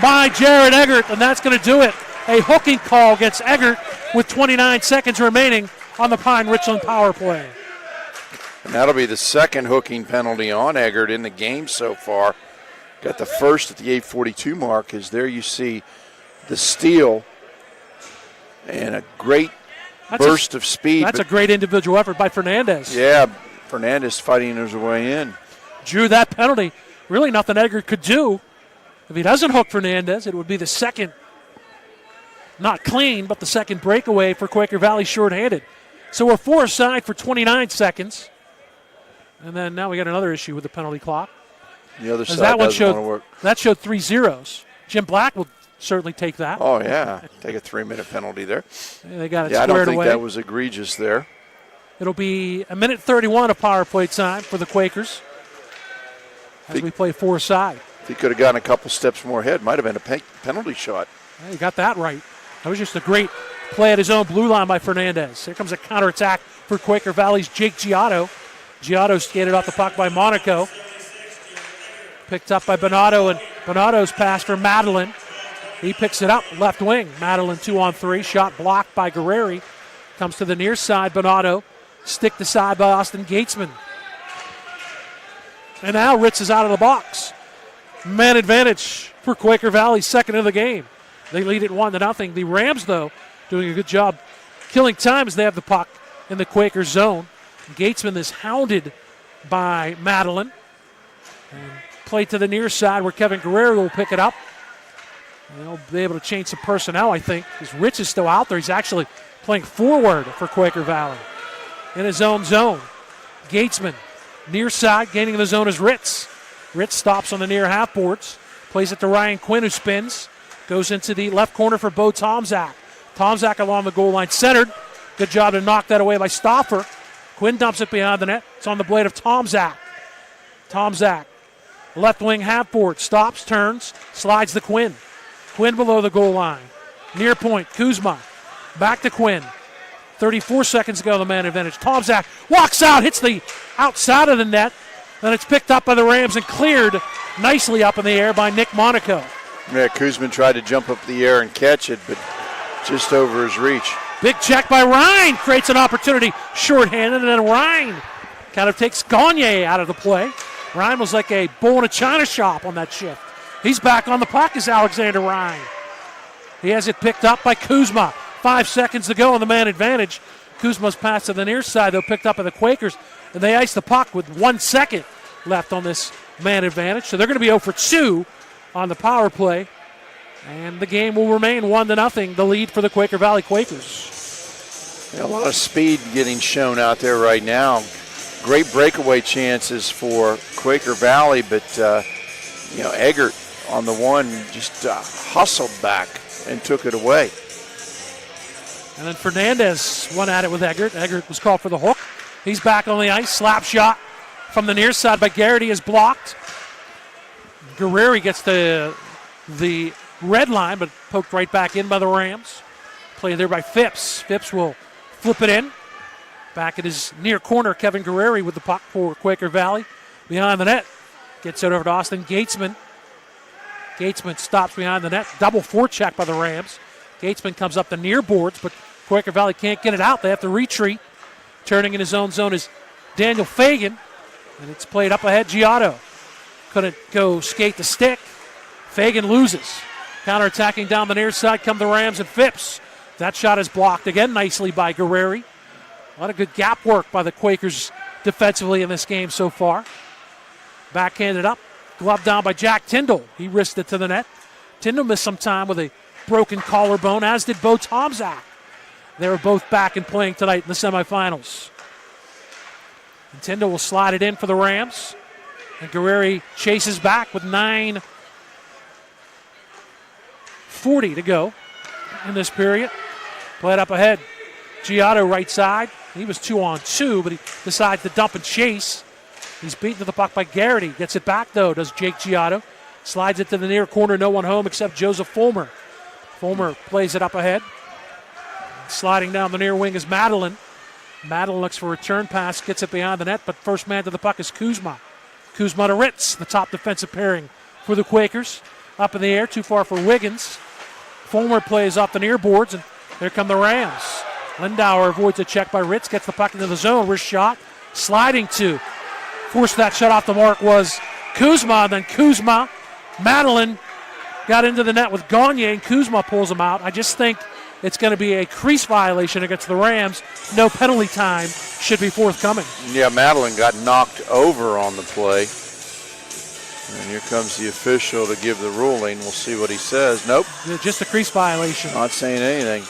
by Jared Eggert, and that's going to do it. A hooking call against Eggert with 29 seconds remaining on the Pine-Richland power play.
And that'll be the second hooking penalty on Eggert in the game so far. Got the first at the 8:42 mark, as there you see the steal and a great burst of speed.
That's a great individual effort by Fernandez.
Yeah, Fernandez fighting his way in.
Drew that penalty. Really nothing Eggert could do. If he doesn't hook Fernandez, it would be the second, not clean, but the second breakaway for Quaker Valley shorthanded. So we're 4 aside for 29 seconds. And then now we got another issue with the penalty clock.
The other side
that one
doesn't want to work.
That showed 3 zeros. Jim Black will certainly take that.
Oh, yeah. Take a 3-minute penalty there.
Yeah, they got it
I
squared
don't think
away.
that was egregious there.
It'll be 1:31 of power play time for the Quakers as we play 4 aside.
If he could have gotten a couple steps more ahead, might have been a penalty shot.
Yeah, you got that right. That was just a great play at his own blue line by Fernandez. Here comes a counterattack for Quaker Valley's Jake Giotto. Giotto skated off the puck by Monaco. Picked up by Bonato, and Bonato's pass for Madeline. He picks it up, left wing. Madeline 2-on-3, shot blocked by Guerreri. Comes to the near side, Bonato. Stick to side by Austin Gatesman. And now Ritz is out of the box. Man advantage for Quaker Valley, second of the game. They lead it 1-0. The Rams, though, doing a good job killing time as they have the puck in the Quaker zone. Gatesman is hounded by Madeline. And play to the near side where Kevin Guerrero will pick it up. And they'll be able to change some personnel, I think, because Ritz is still out there. He's actually playing forward for Quaker Valley in his own zone. Gatesman, near side, gaining the zone is Ritz. Ritz stops on the near half boards, plays it to Ryan Quinn, who spins, goes into the left corner for Bo Tomczak. Tomczak along the goal line, centered. Good job to knock that away by Stauffer. Quinn dumps it behind the net. It's on the blade of Tomczak. Tomczak, left wing half board, stops, turns, slides to Quinn. Quinn below the goal line. Near point, Kuzma. Back to Quinn. 34 seconds ago, the man advantage. Tomczak walks out, hits the outside of the net. Then it's picked up by the Rams and cleared nicely up in the air by Nick Monaco.
Yeah, Kuzma tried to jump up the air and catch it, but just over his reach.
Big check by Ryan. Creates an opportunity. Shorthanded, and then Ryan kind of takes Gagne out of the play. Ryan was like a bull in a china shop on that shift. He's back on the puck as Alexander Ryan. He has it picked up by Kuzma. 5 seconds to go on the man advantage. Kuzma's pass to the near side, though, picked up by the Quakers. And they ice the puck with 1 second left on this man advantage. So they're going to be 0 for 2 on the power play And the game will remain 1-0, the lead for the Quaker Valley Quakers.
A lot of speed getting shown out there right now. Great breakaway chances for Quaker Valley, but Eggert on the one just hustled back and took it away.
And then Fernandez went at it with Eggert. Eggert was called for the hook. He's back on the ice. Slap shot from the near side by Garrity is blocked. Guerreri gets the red line, but poked right back in by the Rams. Played there by Phipps. Phipps will flip it in. Back at his near corner, Kevin Guerreri with the puck for Quaker Valley. Behind the net. Gets it over to Austin Gatesman. Gatesman stops behind the net. Double forecheck by the Rams. Gatesman comes up the near boards, but Quaker Valley can't get it out. They have to retreat. Turning in his own zone is Daniel Fagan. And it's played up ahead, Giotto. Couldn't go skate the stick. Fagan loses. Counterattacking down the near side come the Rams and Phipps. That shot is blocked again nicely by Guerreri. A lot of good gap work by the Quakers defensively in this game so far. Backhanded up. Glove down by Jack Tyndall. He risked it to the net. Tyndall missed some time with a broken collarbone, as did Bo Tomczak. They were both back and playing tonight in the semifinals. And Tyndall will slide it in for the Rams. And Guerreri chases back with 9:40 to go in this period. Played up ahead. Giotto right side. He was 2-on-2, but he decides to dump and chase. He's beaten to the puck by Garrity. Gets it back, though, does Jake Giotto. Slides it to the near corner. No one home except Joseph Fulmer. Fulmer plays it up ahead. Sliding down the near wing is Madeline. Madeline looks for a return pass, gets it behind the net, but first man to the puck is Kuzma. Kuzma to Ritz, the top defensive pairing for the Quakers. Up in the air, too far for Wiggins. Fulmer plays off the near boards, and there come the Rams. Lindauer avoids a check by Ritz, gets the puck into the zone, wrist shot. Sliding to force that shot off the mark was Kuzma, and then Kuzma, Madeline got into the net with Gagne, and Kuzma pulls him out. I just think it's going to be a crease violation against the Rams. No penalty time should be forthcoming.
Yeah, Madeline got knocked over on the play. And here comes the official to give the ruling. We'll see what he says. Nope.
Just a crease violation.
Not saying anything.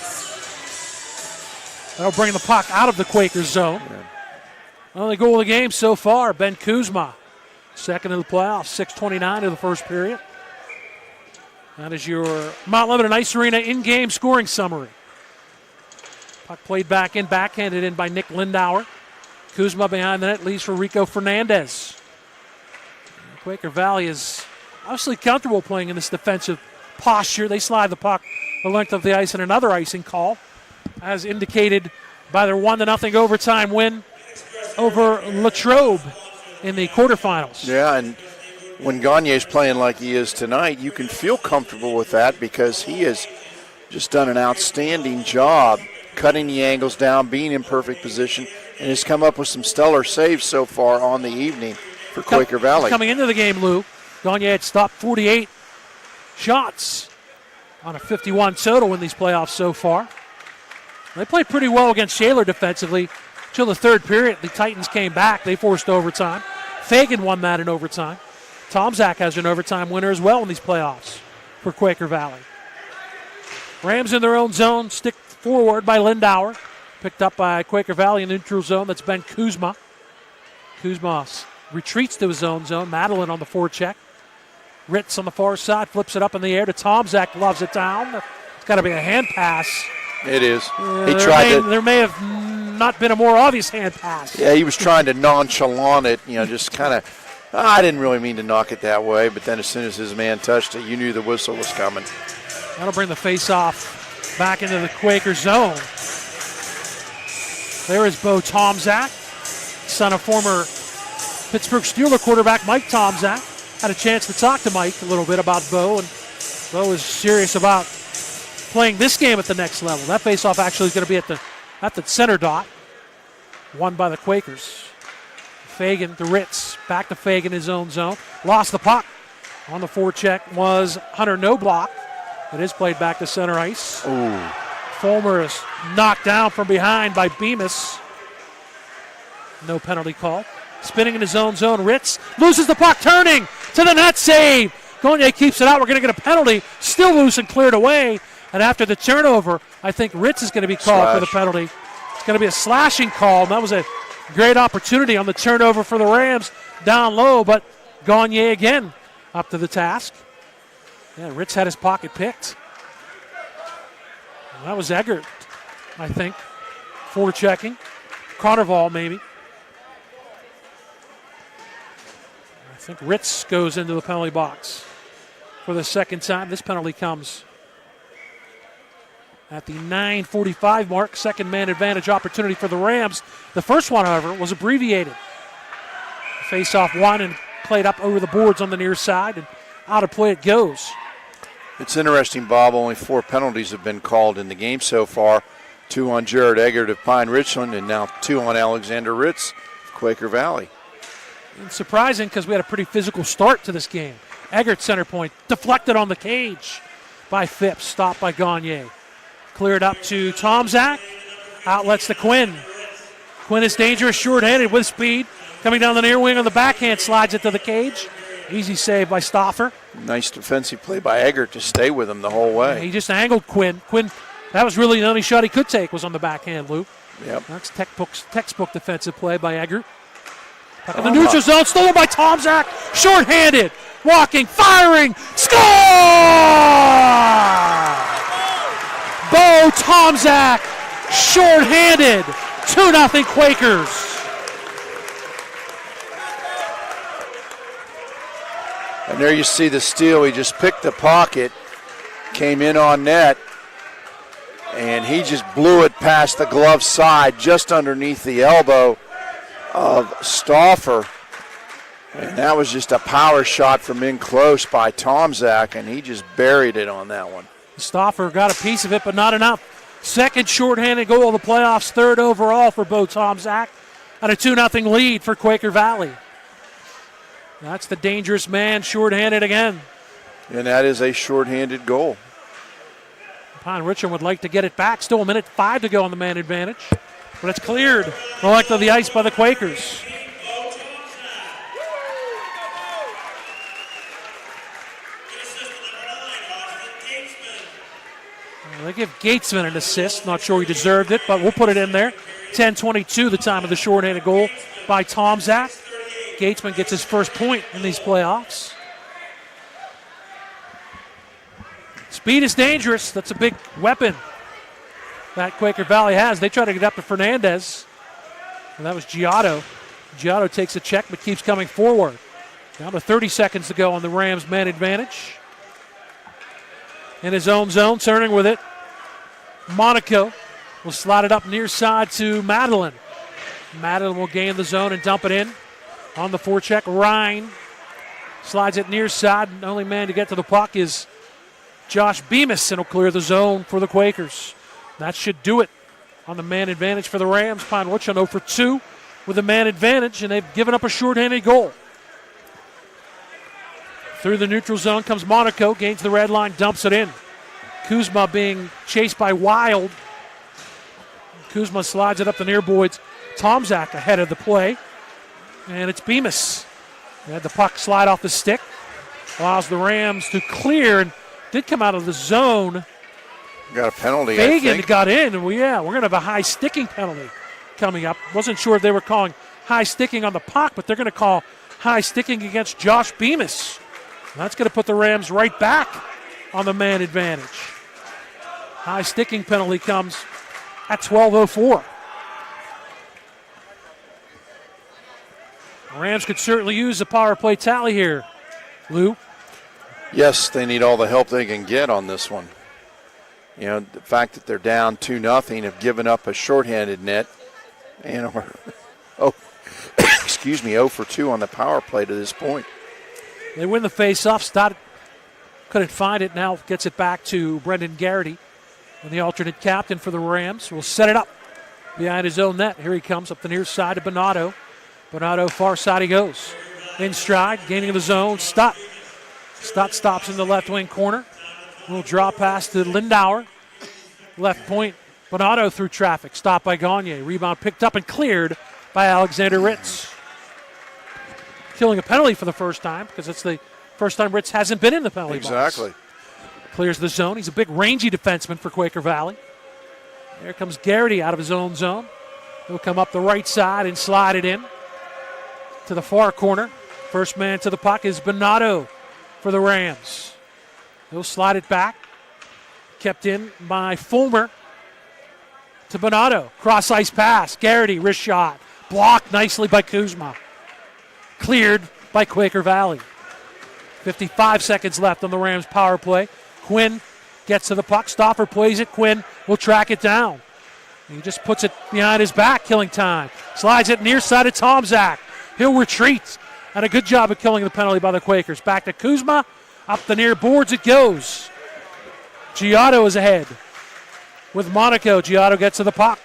That'll bring the puck out of the Quakers zone.
Yeah.
Only goal of the game so far, Ben Kuzma. Second in the playoffs, 6:29 of the first period. That is your Mount Lebanon Ice Arena in-game scoring summary. Puck played back in, backhanded in by Nick Lindauer. Kuzma behind the net, leaves for Rico Fernandez. Quaker Valley is obviously comfortable playing in this defensive posture. They slide the puck the length of the ice in another icing call, as indicated by their 1-0 overtime win over Latrobe in the quarterfinals.
Yeah, and when Gagne's playing like he is tonight, you can feel comfortable with that because he has just done an outstanding job cutting the angles down, being in perfect position, and has come up with some stellar saves so far on the evening for Quaker Valley.
Coming into the game, Lou, Gagne had stopped 48 shots on a 51 total in these playoffs so far. They played pretty well against Shaler defensively till the third period. The Titans came back. They forced overtime. Fagan won that in overtime. Tomczak has an overtime winner as well in these playoffs for Quaker Valley. Rams in their own zone, stick forward by Lindauer. Picked up by Quaker Valley in the neutral zone. That's Ben Kuzma. Kuzma retreats to his own zone. Madeline on the forecheck. Ritz on the far side, flips it up in the air to Tomczak, loves it down. It's got to be a hand pass.
It is.
There may have not been a more obvious hand pass.
Yeah, he was trying to nonchalant it, just kind of, I didn't really mean to knock it that way, but then as soon as his man touched it, you knew the whistle was coming.
That'll bring the face-off back into the Quaker zone. There is Bo Tomczak, son of former Pittsburgh Steelers quarterback Mike Tomczak. Had a chance to talk to Mike a little bit about Bo, and Bo is serious about playing this game at the next level. That face-off actually is going to be at the center dot, won by the Quakers. Fagan to Ritz, back to Fagan in his own zone. Lost the puck. On the forecheck was Hunter Noblock. It is played back to center ice.
Ooh.
Fulmer is knocked down from behind by Bemis. No penalty call. Spinning in his own zone, Ritz loses the puck, turning to the net, save Gagne keeps it out. We're going to get a penalty. Still loose and cleared away. And after the turnover, I think Ritz is going to be called for the penalty. It's going to be a slashing call. And that was a great opportunity on the turnover for the Rams down low. But Gagne again up to the task. Yeah, Ritz had his pocket picked. And that was Eggert, I think, forechecking. Carnival, maybe. I think Ritz goes into the penalty box for the second time. This penalty comes at the 9:45 mark. Second man advantage opportunity for the Rams. The first one, however, was abbreviated. Face-off one and played up over the boards on the near side, and out of play it goes.
It's interesting, Bob. Only 4 penalties have been called in the game so far. 2 on Jared Eggert of Pine-Richland, and now 2 on Alexander Ritz of Quaker Valley.
And surprising because we had a pretty physical start to this game. Eggert center point, deflected on the cage by Phipps, stopped by Gagne. Cleared up to Tomczak, outlets to Quinn. Quinn is dangerous, short-handed with speed. Coming down the near wing on the backhand, slides it to the cage. Easy save by Stauffer.
Nice defensive play by Eggert to stay with him the whole way.
He just angled Quinn. That was really the only shot he could take was on the backhand, Lou.
Yep.
That's textbook defensive play by Eggert. Back in the neutral zone, stolen by Tomczak. Short-handed, walking, firing, score! Bo Tomczak, short-handed, 2-0 Quakers.
And there you see the steal. He just picked the pocket, came in on net, and he just blew it past the glove side, just underneath the elbow of Stauffer. And that was just a power shot from in close by Tomczak, and he just buried it on that one.
Stauffer got a piece of it, but not enough. Second shorthanded goal of the playoffs, third overall for Bo Tomczak, and a 2-0 lead for Quaker Valley. That's the dangerous man, shorthanded again.
And that is a shorthanded goal.
Pine-Richland would like to get it back. Still a minute 5 to go on the man advantage. But it's cleared the length of the ice by the Quakers. They give Gatesman an assist. Not sure he deserved it, but we'll put it in there. 10:22, the time of the shorthanded goal by Tomczak. Gatesman gets his first point in these playoffs. Speed is dangerous. That's a big weapon that Quaker Valley has. They try to get up to Fernandez, and that was Giotto. Giotto takes a check but keeps coming forward. Down to 30 seconds to go on the Rams' man advantage. In his own zone, turning with it. Monaco will slide it up near side to Madeline. Madeline will gain the zone and dump it in. On the forecheck, Ryan slides it near side. The only man to get to the puck is Josh Bemis, and will clear the zone for the Quakers. That should do it on the man advantage for the Rams. Pine-Richland 0 for 2 with a man advantage, and they've given up a shorthanded goal. Through the neutral zone comes Monaco, gains the red line, dumps it in. Kuzma being chased by Wild. Kuzma slides it up the near boards. Tomczak ahead of the play. And it's Bemis. They had the puck slide off the stick. Allows the Rams to clear and did come out of the zone.
Got a penalty,
Fagan
I think.
got in. And we're going to have a high sticking penalty coming up. Wasn't sure if they were calling high sticking on the puck, but they're going to call high sticking against Josh Bemis. That's going to put the Rams right back on the man advantage. High sticking penalty comes at 12:04. Rams could certainly use a power play tally here, Lou.
Yes, they need all the help they can get on this one. You know, the fact that they're down 2-0, have given up a shorthanded net, and excuse me, 0 for 2 on the power play to this point.
They win the face-off. Stott couldn't find it. Now gets it back to Brendan Garrity. And the alternate captain for the Rams will set it up behind his own net. Here he comes up the near side to Bonato. Bonato, far side he goes. In stride, gaining the zone. Stott stops in the left wing corner. Little draw pass to Lindauer. Left point. Bonato through traffic. Stopped by Gagne. Rebound picked up and cleared by Alexander Ritz. Killing a penalty for the first time because it's the First time Ritz hasn't been in the penalty box.
Exactly.
Clears the zone. He's a big rangy defenseman for Quaker Valley. There comes Garrity out of his own zone. He'll come up the right side and slide it in to the far corner. First man to the puck is Bonato for the Rams. He'll slide it back. Kept in by Fulmer to Bonato. Cross ice pass. Garrity, wrist shot. Blocked nicely by Kuzma. Cleared by Quaker Valley. 55 seconds left on the Rams power play. Quinn gets to the puck. Stauffer plays it. Quinn will track it down. He just puts it behind his back, killing time. Slides it near side of Tomczak. He'll retreat. And a good job of killing the penalty by the Quakers. Back to Kuzma. Up the near boards it goes. Giotto is ahead with Monaco. Giotto gets to the puck.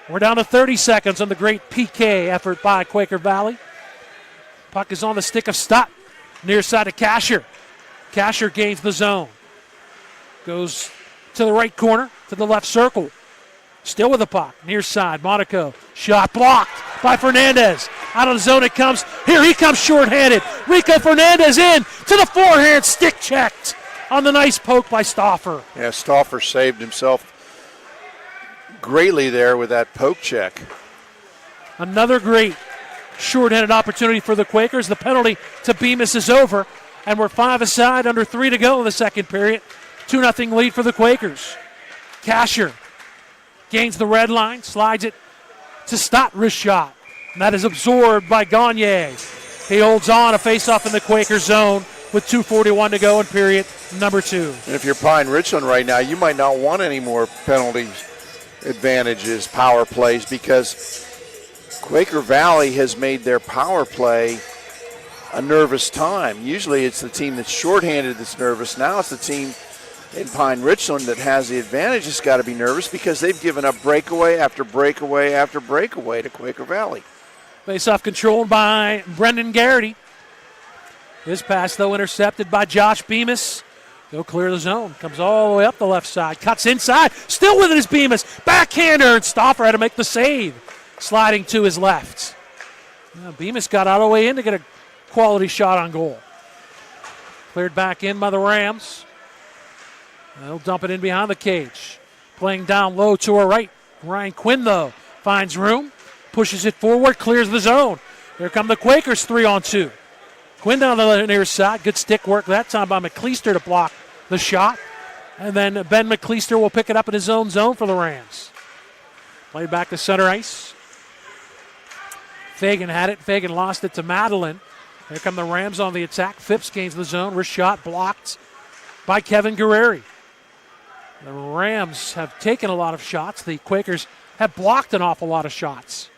We're down to 30 seconds on the great PK effort by Quaker Valley. Puck is on the stick of Stott. Near side of Kasher. Kasher gains the zone. Goes to the right corner, to the left circle. Still with the puck. Near side, Monaco. Shot blocked by Fernandez. Out of the zone it comes. Here he comes shorthanded. Rico Fernandez in to the forehand. Stick checked on the nice poke by Stauffer.
Yeah, Stauffer saved himself greatly there with that poke check.
Another great shorthanded opportunity for the Quakers. The penalty to Bemis is over, and we're 5 aside, under 3 to go in the second period. 2-0 lead for the Quakers. Kasher gains the red line, slides it to Stott, wrist shot. And that is absorbed by Gagne. He holds on, a face-off in the Quaker zone with 2:41 to go in period number 2.
And if you're Pine-Richland right now, you might not want any more penalty advantages, power plays, because Quaker Valley has made their power play a nervous time. Usually it's the team that's shorthanded that's nervous. Now it's the team in Pine-Richland that has the advantage has got to be nervous because they've given up breakaway after breakaway after breakaway to Quaker Valley.
Face-off controlled by Brendan Garrity. His pass, though, intercepted by Josh Bemis. He'll clear the zone. Comes all the way up the left side. Cuts inside. Still with it is Bemis. Backhander, and Stauffer had to make the save. Sliding to his left. Bemis got all the way in to get a quality shot on goal. Cleared back in by the Rams. They'll dump it in behind the cage. Playing down low to our right. Ryan Quinn, though, finds room. Pushes it forward. Clears the zone. Here come the Quakers 3-on-2. Quinn down the near side. Good stick work that time by McCleister to block the shot. And then Ben McCleister will pick it up in his own zone for the Rams. Played back to center ice. Fagan had it. Fagan lost it to Madeline. Here come the Rams on the attack. Phipps gains the zone. Wrist shot blocked by Kevin Guerreri. The Rams have taken a lot of shots. The Quakers have blocked an awful lot of shots.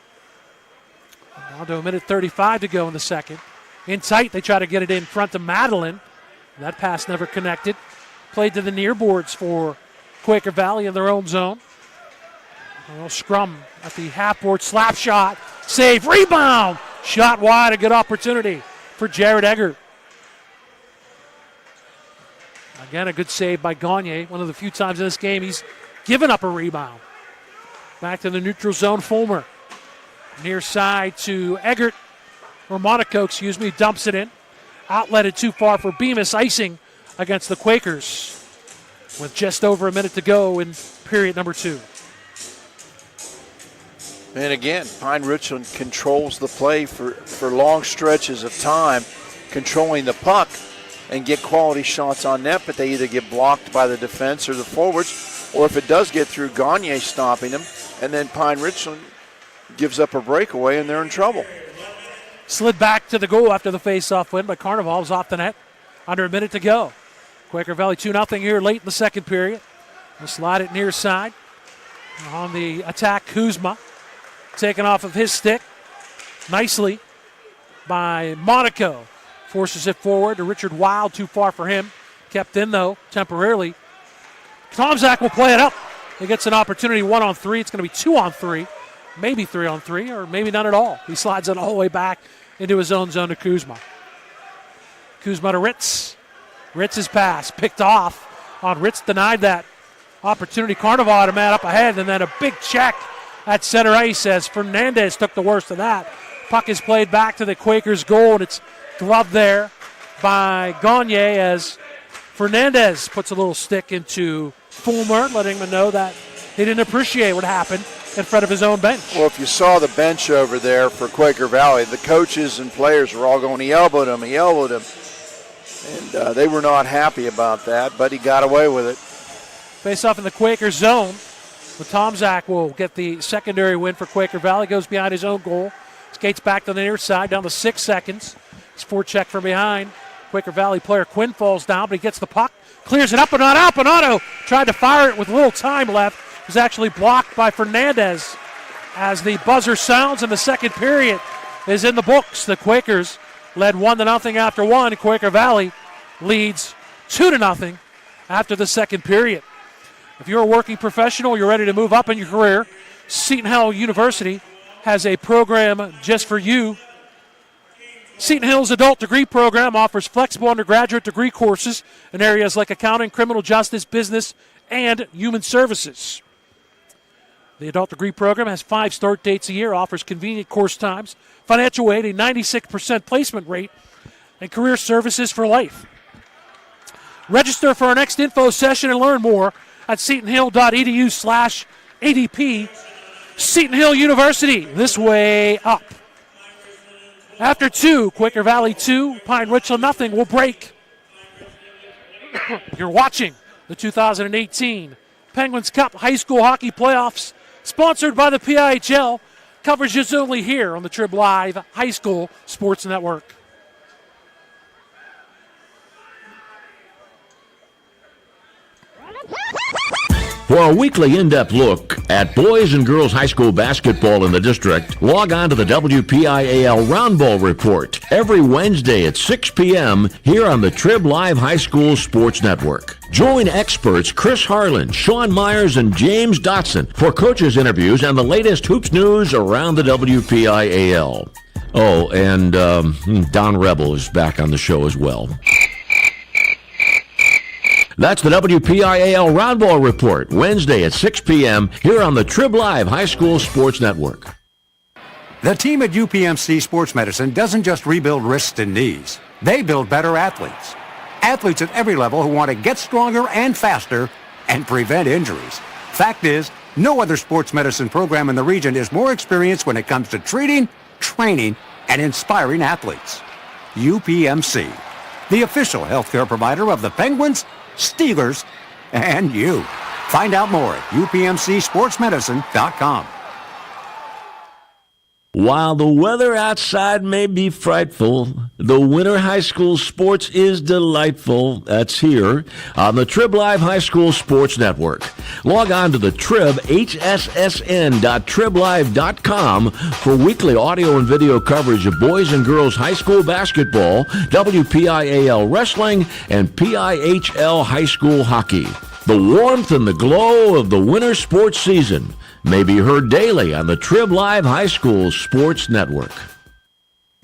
Down to 1:35 to go in the second. In tight, they try to get it in front to Madeline. That pass never connected. Played to the near boards for Quaker Valley in their own zone. A little scrum at the half-board, slap shot, save, rebound, shot wide, a good opportunity for Jared Eggert. Again, a good save by Gagne. One of the few times in this game he's given up a rebound. Back to the neutral zone, Fulmer. Near side to Eggert, or Monaco, dumps it in. Outletted too far for Bemis, icing against the Quakers with just over a minute to go in period number 2.
And again, Pine-Richland controls the play for long stretches of time, controlling the puck and get quality shots on net, but they either get blocked by the defense or the forwards, or if it does get through, Gagne stopping them, and then Pine-Richland gives up a breakaway and they're in trouble.
Slid back to the goal after the face-off win, but Carnival was off the net. Under a minute to go. Quaker Valley 2-0 here late in the second period. We'll slide it near side. On the attack, Kuzma. Taken off of his stick nicely by Monaco. Forces it forward to Richard Wild, too far for him. Kept in, though, temporarily. Tomczak will play it up. He gets an opportunity 1-on-3. It's going to be 2-on-3. Maybe 3-on-3, or maybe none at all. He slides it all the way back into his own zone to Kuzma. Kuzma to Ritz. Ritz's pass picked off on Ritz, denied that opportunity. Carnival had a man up ahead, and then a big check at center ice as Fernandez took the worst of that. Puck is played back to the Quakers' goal, and it's gloved there by Gagne as Fernandez puts a little stick into Fulmer, letting him know that he didn't appreciate what happened in front of his own bench.
Well, if you saw the bench over there for Quaker Valley, the coaches and players were all going, he elbowed him. And they were not happy about that, but he got away with it.
Face off in the Quaker zone. But Tomczak will get the secondary win for Quaker Valley. Goes behind his own goal. Skates back to the near side, down to 6 seconds. His forecheck from behind. Quaker Valley player Quinn falls down, but he gets the puck. Clears it up and not out. Bonato tried to fire it with little time left. It was actually blocked by Fernandez as the buzzer sounds and the second period is in the books. The Quakers led 1-0 after one. Quaker Valley leads 2-0 after the second period. If you're a working professional, you're ready to move up in your career, Seton Hall University has a program just for you. Seton Hill's adult degree program offers flexible undergraduate degree courses in areas like accounting, criminal justice, business, and human services. The adult degree program has 5 start dates a year, offers convenient course times, financial aid, a 96% placement rate, and career services for life. Register for our next info session and learn more at setonhill.edu/ADP. Seton Hill University, this way up. After 2, Quaker Valley 2, Pine-Richland nothing. We'll break. You're watching the 2018 Penguins Cup High School Hockey Playoffs, sponsored by the PIHL. Coverage is only here on the Trib Live High School Sports Network.
For a weekly in-depth look at boys and girls high school basketball in the district, log on to the WPIHL Round Ball Report every Wednesday at 6 p.m. here on the Trib Live High School Sports Network. Join experts Chris Harlan, Sean Myers, and James Dotson for coaches' interviews and the latest hoops news around the WPIHL. Oh, and Don Rebel is back on the show as well. That's the WPIHL Round Ball Report, Wednesday at 6 p.m. here on the Trib Live High School Sports Network.
The team at UPMC Sports Medicine doesn't just rebuild wrists and knees. They build better athletes. Athletes at every level who want to get stronger and faster and prevent injuries. Fact is, no other sports medicine program in the region is more experienced when it comes to treating, training, and inspiring athletes. UPMC, the official healthcare provider of the Penguins, Steelers, and you. Find out more at upmcsportsmedicine.com.
While the weather outside may be frightful, the winter high school sports is delightful. That's here on the Trib Live High School Sports Network. Log on to the Trib, hssn.triblive.com for weekly audio and video coverage of boys and girls high school basketball, WPIHL wrestling, and PIHL high school hockey. The warmth and the glow of the winter sports season may be heard daily on the Trib Live High School Sports Network.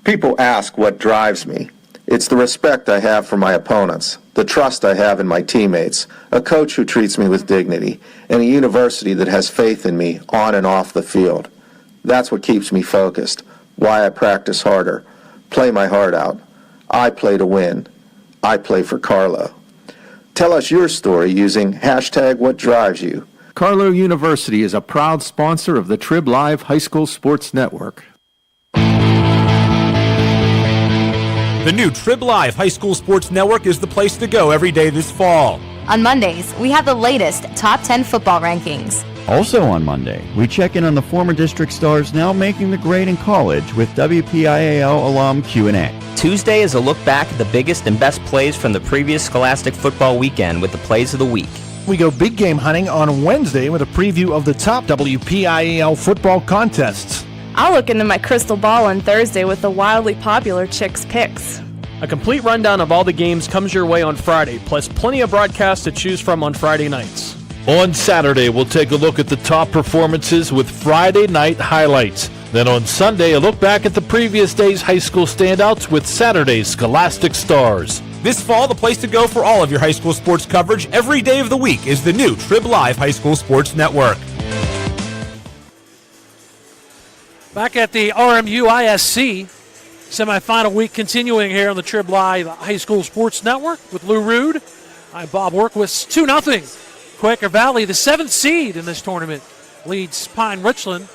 People ask what drives me. It's the respect I have for my opponents, the trust I have in my teammates, a coach who treats me with dignity, and a university that has faith in me on and off the field. That's what keeps me focused, why I practice harder, play my heart out. I play to win. I play for Carlo. Tell us your story using #WhatDriveYou.
Carlo University is a proud sponsor of the Trib Live High School Sports Network.
The new Trib Live High School Sports Network is the place to go every day this fall.
On Mondays, we have the latest top 10 football rankings.
Also on Monday, we check in on the former district stars now making the grade in college with WPIHL alum Q&A.
Tuesday is a look back at the biggest and best plays from the previous Scholastic football weekend with the plays of the week.
We go big game hunting on Wednesday with a preview of the top WPIHL football contests.
I'll look into my crystal ball on Thursday with the wildly popular Chicks Picks.
A complete rundown of all the games comes your way on Friday, plus plenty of broadcasts to choose from on Friday nights.
On Saturday, we'll take a look at the top performances with Friday night highlights. Then on Sunday, a look back at the previous day's high school standouts with Saturday's Scholastic Stars.
This fall, the place to go for all of your high school sports coverage every day of the week is the new Trib Live High School Sports Network.
Back at the RMU ISC, Semifinal week continuing here on the Trib Live High School Sports Network with Lou Rood. I'm Bob Orkwis. 2-0. Quaker Valley, the 7th seed in this tournament, leads Pine-Richland.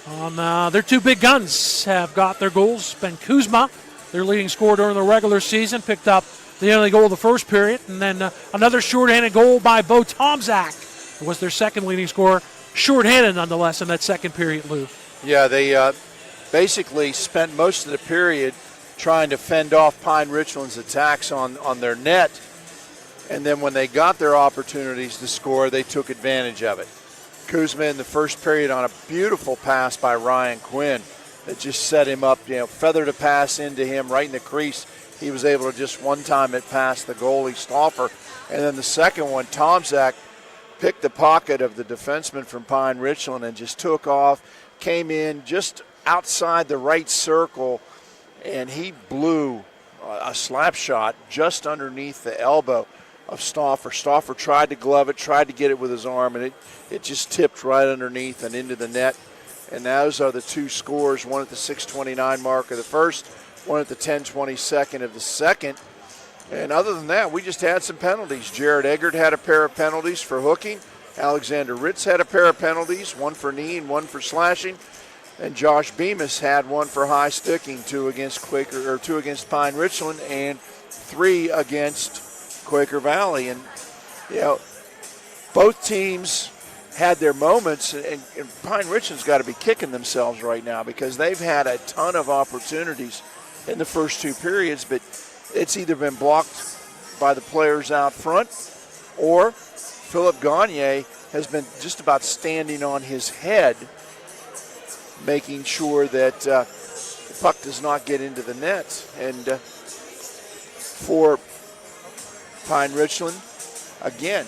On their two big guns have got their goals. Ben Kuzma, their leading scorer during the regular season, picked up the only goal of the first period. And then another shorthanded goal by Bo Tomczak. It was their second leading scorer. Shorthanded nonetheless in that second period, Lou.
Yeah, they basically spent most of the period trying to fend off Pine-Richland's attacks on their net. And then when they got their opportunities to score, they took advantage of it. Kuzma in the first period on a beautiful pass by Ryan Quinn that just set him up, feathered a pass into him right in the crease. He was able to just one-time it past the goalie, Stauffer. And then the second one, Tomczak picked the pocket of the defenseman from Pine-Richland and just took off, came in just outside the right circle, and he blew a slap shot just underneath the elbow of Stauffer. Stauffer tried to glove it, tried to get it with his arm, and it just tipped right underneath and into the net. And those are the two scores, one at the 6:29 mark of the first, one at the 10:22 of the second. And other than that, we just had some penalties. Jared Eggert had a pair of penalties for hooking. Alexander Ritz had a pair of penalties, one for knee and one for slashing. And Josh Bemis had one for high sticking, two against Pine-Richland, and 3 against Quaker Valley. And both teams had their moments, and Pine-Richland's got to be kicking themselves right now because they've had a ton of opportunities in the first two periods, but it's either been blocked by the players out front, or Philip Gagne has been just about standing on his head, making sure that the puck does not get into the net. And for Pine-Richland, again,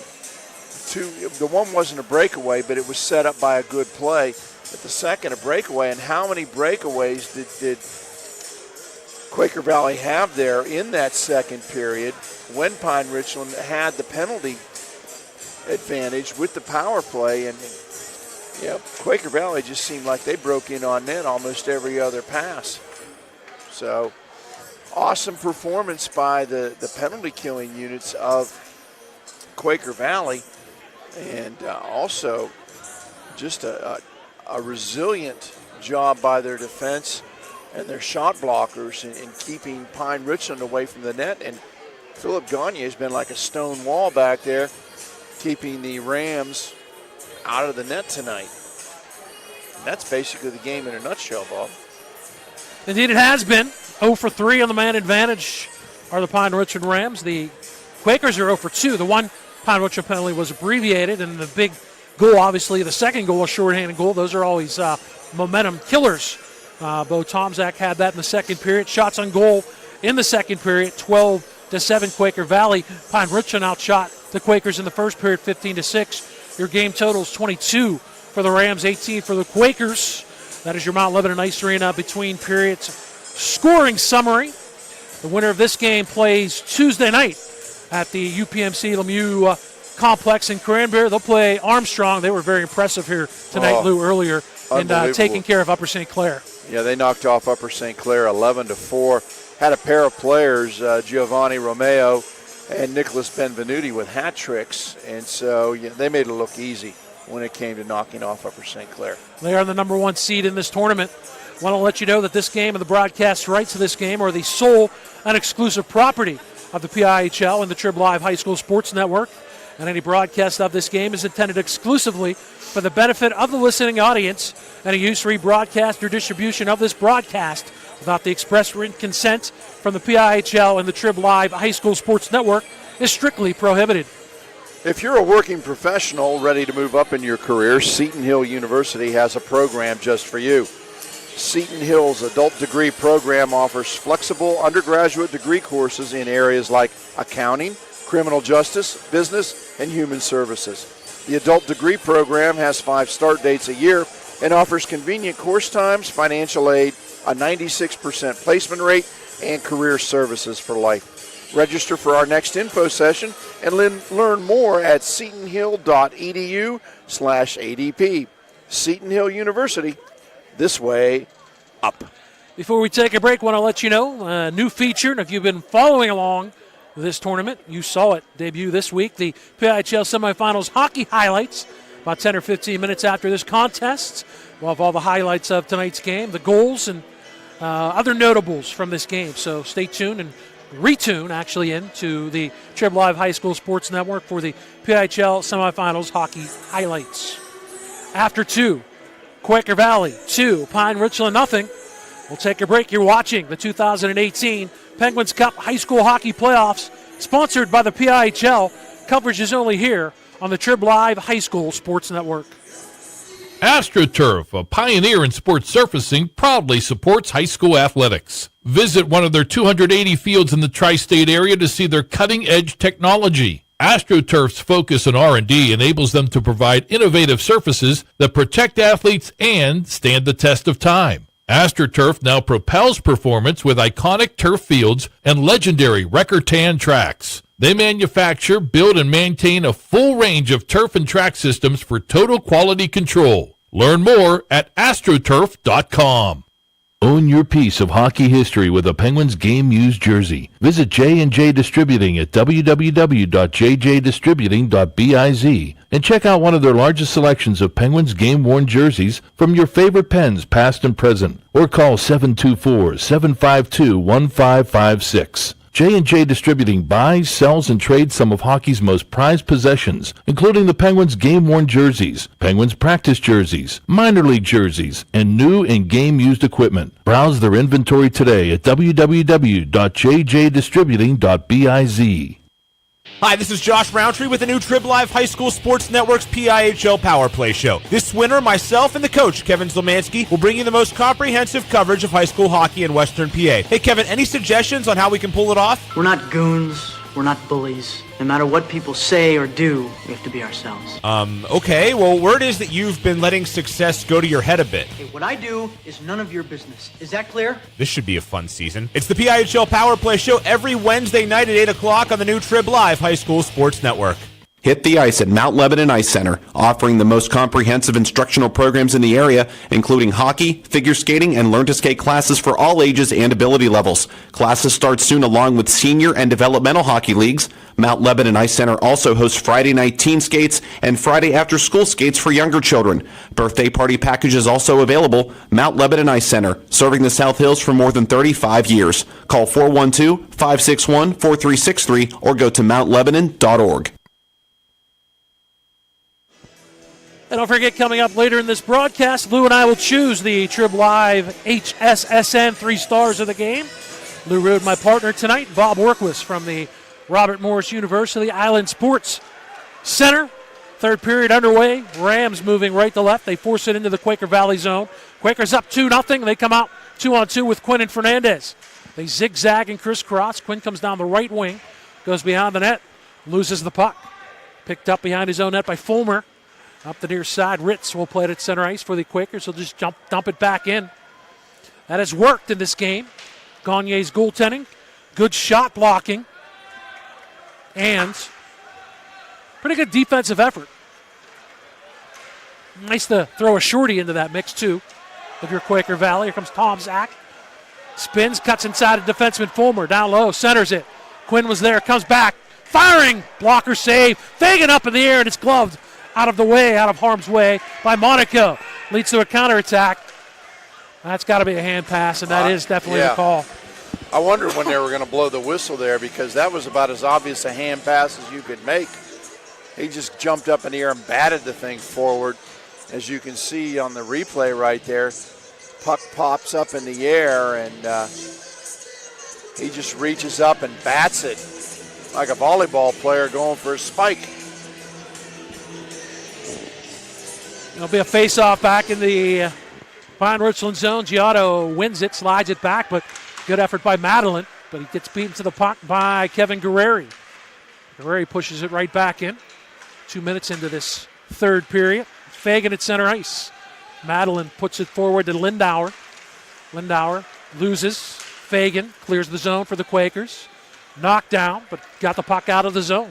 the one wasn't a breakaway, but it was set up by a good play. But the second, a breakaway. And how many breakaways did Quaker Valley have there in that second period when Pine-Richland had the penalty advantage with the power play? And Quaker Valley just seemed like they broke in on net almost every other pass. So awesome performance by the penalty killing units of Quaker Valley, and also just a resilient job by their defense and their shot blockers in keeping Pine-Richland away from the net. And Philip Gagne has been like a stone wall back there, keeping the Rams out of the net tonight. And that's basically the game in a nutshell, Bob.
Indeed it has been. 0 for 3 on the man advantage are the Pine-Richland Rams. The Quakers are 0 for 2. The one Pine-Richland penalty was abbreviated, and the big goal, obviously, the second goal, a shorthanded goal. Those are always momentum killers. Bo Tomczak had that in the second period. Shots on goal in the second period, 12-7 Quaker Valley. Pine-Richland outshot the Quakers in the first period, 15-6. Your game totals 22 for the Rams, 18 for the Quakers. That is your Mount Lebanon Ice Arena between periods scoring summary. The winner of this game plays Tuesday night at the UPMC Lemieux Complex in Cranberry. They'll play Armstrong. They were very impressive here tonight, Lou, earlier, in taking care of Upper St. Clair.
Yeah, they knocked off Upper St. Clair 11-4. Had a pair of players, Giovanni Romeo and Nicholas Benvenuti, with hat tricks, and so they made it look easy when it came to knocking off Upper St. Clair.
They are the number 1 seed in this tournament. I want to let you know that this game and the broadcast rights of this game are the sole and exclusive property of the PIHL and the Trib Live High School Sports Network. And any broadcast of this game is intended exclusively for the benefit of the listening audience. Any use, rebroadcast, or distribution of this broadcast without the express written consent from the PIHL and the Trib Live High School Sports Network is strictly prohibited.
If you're a working professional ready to move up in your career, Seton Hill University has a program just for you. Seton Hill's adult degree program offers flexible undergraduate degree courses in areas like accounting, criminal justice, business, and human services. The adult degree program has 5 start dates a year and offers convenient course times, financial aid, a 96% placement rate, and career services for life. Register for our next info session and learn more at setonhill.edu/ADP. Seton Hill University, this way up.
Before we take a break, I want to let you know a new feature, and if you've been following along this tournament, you saw it debut this week, the PIHL Semifinals hockey highlights. About 10 or 15 minutes after this contest, we'll have all the highlights of tonight's game, the goals, and other notables from this game. So stay tuned and retune, actually, into the Trib Live High School Sports Network for the PIHL Semifinals hockey highlights. After 2, Quaker Valley 2, Pine-Richland 0. We'll take a break. You're watching the 2018 Penguins Cup High School Hockey Playoffs, sponsored by the PIHL. Coverage is only here on the Trib Live High School Sports Network.
AstroTurf, a pioneer in sports surfacing, proudly supports high school athletics. Visit one of their 280 fields in the tri-state area to see their cutting-edge technology. AstroTurf's focus on R&D enables them to provide innovative surfaces that protect athletes and stand the test of time. AstroTurf now propels performance with iconic turf fields and legendary Recor-Tan tracks. They manufacture, build, and maintain a full range of turf and track systems for total quality control. Learn more at astroturf.com. Own your piece of hockey history with a Penguins game-used jersey. Visit J&J Distributing at www.jjdistributing.biz and check out one of their largest selections of Penguins game-worn jerseys from your favorite Pens, past and present. Or call 724-752-1556. J&J Distributing buys, sells, and trades some of hockey's most prized possessions, including the Penguins game-worn jerseys, Penguins practice jerseys, minor league jerseys, and new and game-used equipment. Browse their inventory today at www.jjdistributing.biz.
Hi, this is Josh Roundtree with the new Trib Live High School Sports Network's PIHL Power Play Show. This winter, myself and the coach, Kevin Zlomansky, will bring you the most comprehensive coverage of high school hockey in Western PA. Hey, Kevin, any suggestions on how we can pull it off?
We're not goons. We're not bullies. No matter what people say or do, we have to be ourselves.
Okay. Well, word is that you've been letting success go to your head a bit.
Hey, what I do is none of your business. Is that clear?
This should be a fun season. It's the PIHL Power Play Show every Wednesday night at 8 o'clock on the new Trib Live High School Sports Network.
Hit the ice at Mount Lebanon Ice Center, offering the most comprehensive instructional programs in the area, including hockey, figure skating, and learn-to-skate classes for all ages and ability levels. Classes start soon along with senior and developmental hockey leagues. Mount Lebanon Ice Center also hosts Friday night teen skates and Friday after-school skates for younger children. Birthday party packages also available. Mount Lebanon Ice Center, serving the South Hills for more than 35 years. Call 412-561-4363 or go to mountlebanon.org.
And don't forget, coming up later in this broadcast, Lou and I will choose the Trib Live HSSN 3 stars of the game. Lou Rood, my partner tonight, Bob Orkwis from the Robert Morris University Island Sports Center. Third period underway. Rams moving right to left. They force it into the Quaker Valley zone. Quakers up 2-0. They come out 2-on-2 with Quinn and Fernandez. They zigzag and crisscross. Quinn comes down the right wing, goes behind the net, loses the puck. Picked up behind his own net by Fulmer. Up the near side, Ritz will play it at center ice for the Quakers. He'll just dump it back in. That has worked in this game. Gagne's goaltending, good shot blocking, and pretty good defensive effort. Nice to throw a shorty into that mix, too, of your Quaker Valley. Here comes Tom Zach. Spins, cuts inside of defenseman Fulmer. Down low, centers it. Quinn was there, comes back. Firing, blocker save. Fagan up in the air, and it's gloved. Out of the way, out of harm's way by Monaco. Leads to a counterattack. That's got to be a hand pass, and that is definitely a call.
I wondered when they were going to blow the whistle there because that was about as obvious a hand pass as you could make. He just jumped up in the air and batted the thing forward. As you can see on the replay right there, puck pops up in the air, and he just reaches up and bats it like a volleyball player going for a spike.
It'll be a face-off back in the Pine-Richland zone. Giotto wins it, slides it back, but good effort by Madeline. But he gets beaten to the puck by Kevin Guerreri. Guerreri pushes it right back in. 2 minutes into this third period. Fagan at center ice. Madeline puts it forward to Lindauer. Lindauer loses. Fagan clears the zone for the Quakers. Knocked down, but got the puck out of the zone.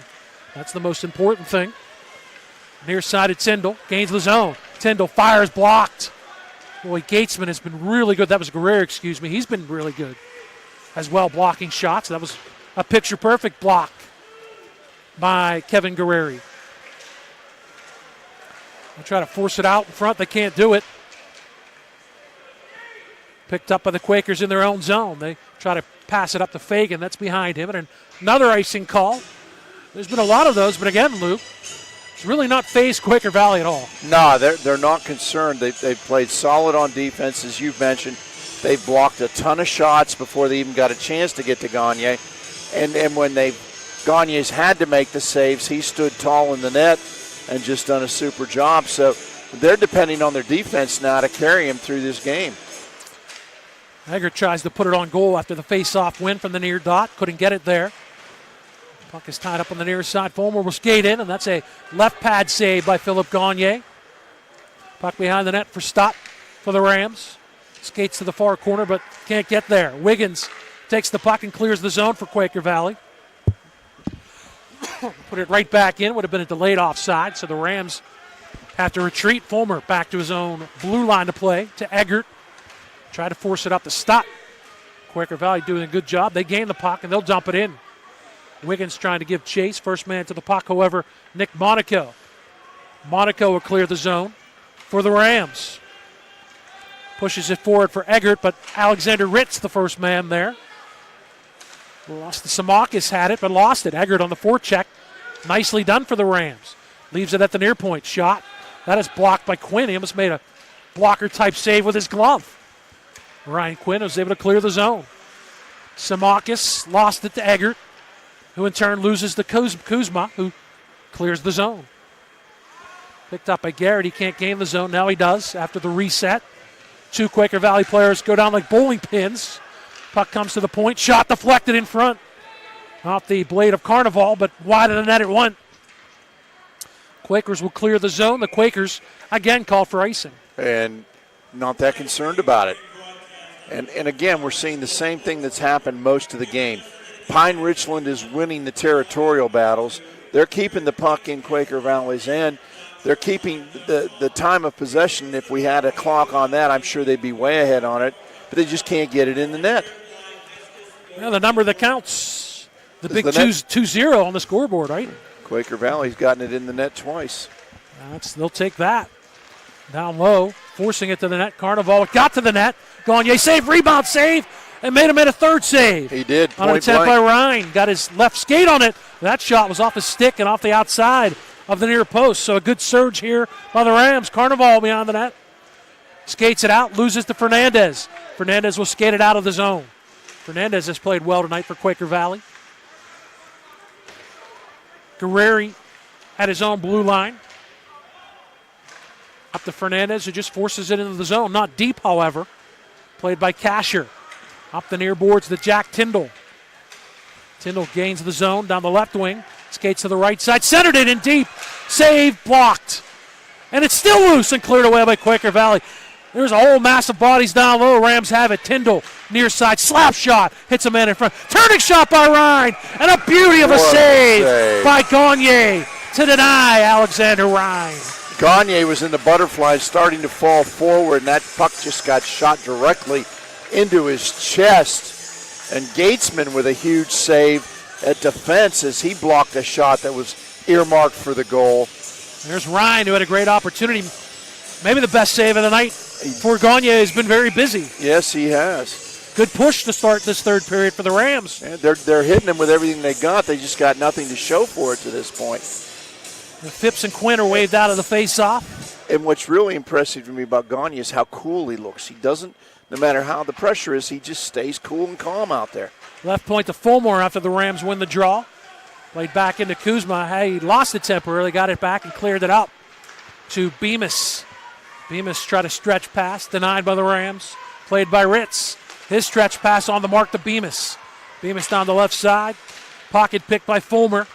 That's the most important thing. Near side at Tyndall, gains the zone. Tyndall fires, blocked. Boy, Gatesman has been really good. That was Guerrero, excuse me. He's been really good as well, blocking shots. That was a picture-perfect block by Kevin Guerrero. They try to force it out in front. They can't do it. Picked up by the Quakers in their own zone. They try to pass it up to Fagan. That's behind him. And another icing call. There's been a lot of those, but again, Luke, it's really not fazed Quaker Valley at all.
No, they're not concerned. They've played solid on defense, as you've mentioned. They've blocked a ton of shots before they even got a chance to get to Gagne. And when Gagne's had to make the saves, he stood tall in the net and just done a super job. So they're depending on their defense now to carry him through this game.
Eggert tries to put it on goal after the face-off win from the near dot. Couldn't get it there. Puck is tied up on the near side. Fulmer will skate in, and that's a left pad save by Philip Gagne. Puck behind the net for Stott for the Rams. Skates to the far corner, but can't get there. Wiggins takes the puck and clears the zone for Quaker Valley. Put it right back in. Would have been a delayed offside, so the Rams have to retreat. Fulmer back to his own blue line to play to Eggert. Try to force it up to Stott. Quaker Valley doing a good job. They gain the puck, and they'll dump it in. Wiggins trying to give chase. First man to the puck, however, Nick Monaco. Monaco will clear the zone for the Rams. Pushes it forward for Eggert, but Alexander Ritz, the first man there. Lost to Samakis, had it, but lost it. Eggert on the forecheck. Nicely done for the Rams. Leaves it at the near point. Shot. That is blocked by Quinn. He almost made a blocker-type save with his glove. Ryan Quinn was able to clear the zone. Samakis lost it to Eggert, who in turn loses to Kuzma, who clears the zone. Picked up by Garrett. He can't gain the zone. Now he does after the reset. Two Quaker Valley players go down like bowling pins. Puck comes to the point. Shot deflected in front. Off the blade of Carnival, but wide of the net it went. Quakers will clear the zone. The Quakers again call for icing.
And not that concerned about it. And again, we're seeing the same thing that's happened most of the game. Pine-Richland is winning the territorial battles. They're keeping the puck in Quaker Valley's end. They're keeping the time of possession. If we had a clock on that, I'm sure they'd be way ahead on it. But they just can't get it in the net.
Well, the number that counts. The big 2-0 on the scoreboard, right?
Quaker Valley's gotten it in the net twice.
They'll take that. Down low, forcing it to the net. Carnival got to the net. Gagne save, rebound save, and made him in a third save.
He did.
On an attempt by Ryan. Got his left skate on it. That shot was off his stick and off the outside of the near post. So a good surge here by the Rams. Carnival behind the net. Skates it out, loses to Fernandez. Fernandez will skate it out of the zone. Fernandez has played well tonight for Quaker Valley. Guerrero at his own blue line. Up to Fernandez, who just forces it into the zone. Not deep, however. Played by Casher. Up the near boards to Jack Tyndall. Tyndall gains the zone down the left wing. Skates to the right side. Centered it in deep. Save, blocked. And it's still loose and cleared away by Quaker Valley. There's a whole mass of bodies down low. Rams have it. Tyndall, near side, slap shot. Hits a man in front. Turning shot by Ryan. And a beauty of a save by Gagne to deny Alexander Ryan.
Gagne was in the butterfly starting to fall forward, and that puck just got shot directly into his chest. And Gatesman with a huge save at defense as he blocked a shot that was earmarked for the goal.
There's Ryan, who had a great opportunity. Maybe the best save of the night for Gagne. Has been very busy.
Yes, he has.
Good push to start this third period for the Rams.
And they're hitting him with everything they got. They just got nothing to show for it to this point.
And Phipps and Quinn are waved out of the face-off.
And what's really impressive to me about Gagne is how cool he looks. He doesn't, no matter how the pressure is, he just stays cool and calm out there.
Left point to Fulmore after the Rams win the draw. Played back into Kuzma. Hey, he lost it temporarily, got it back and cleared it up to Bemis. Bemis tried to stretch pass, denied by the Rams. Played by Ritz. His stretch pass on the mark to Bemis. Bemis down the left side. Pocket picked by Fulmer.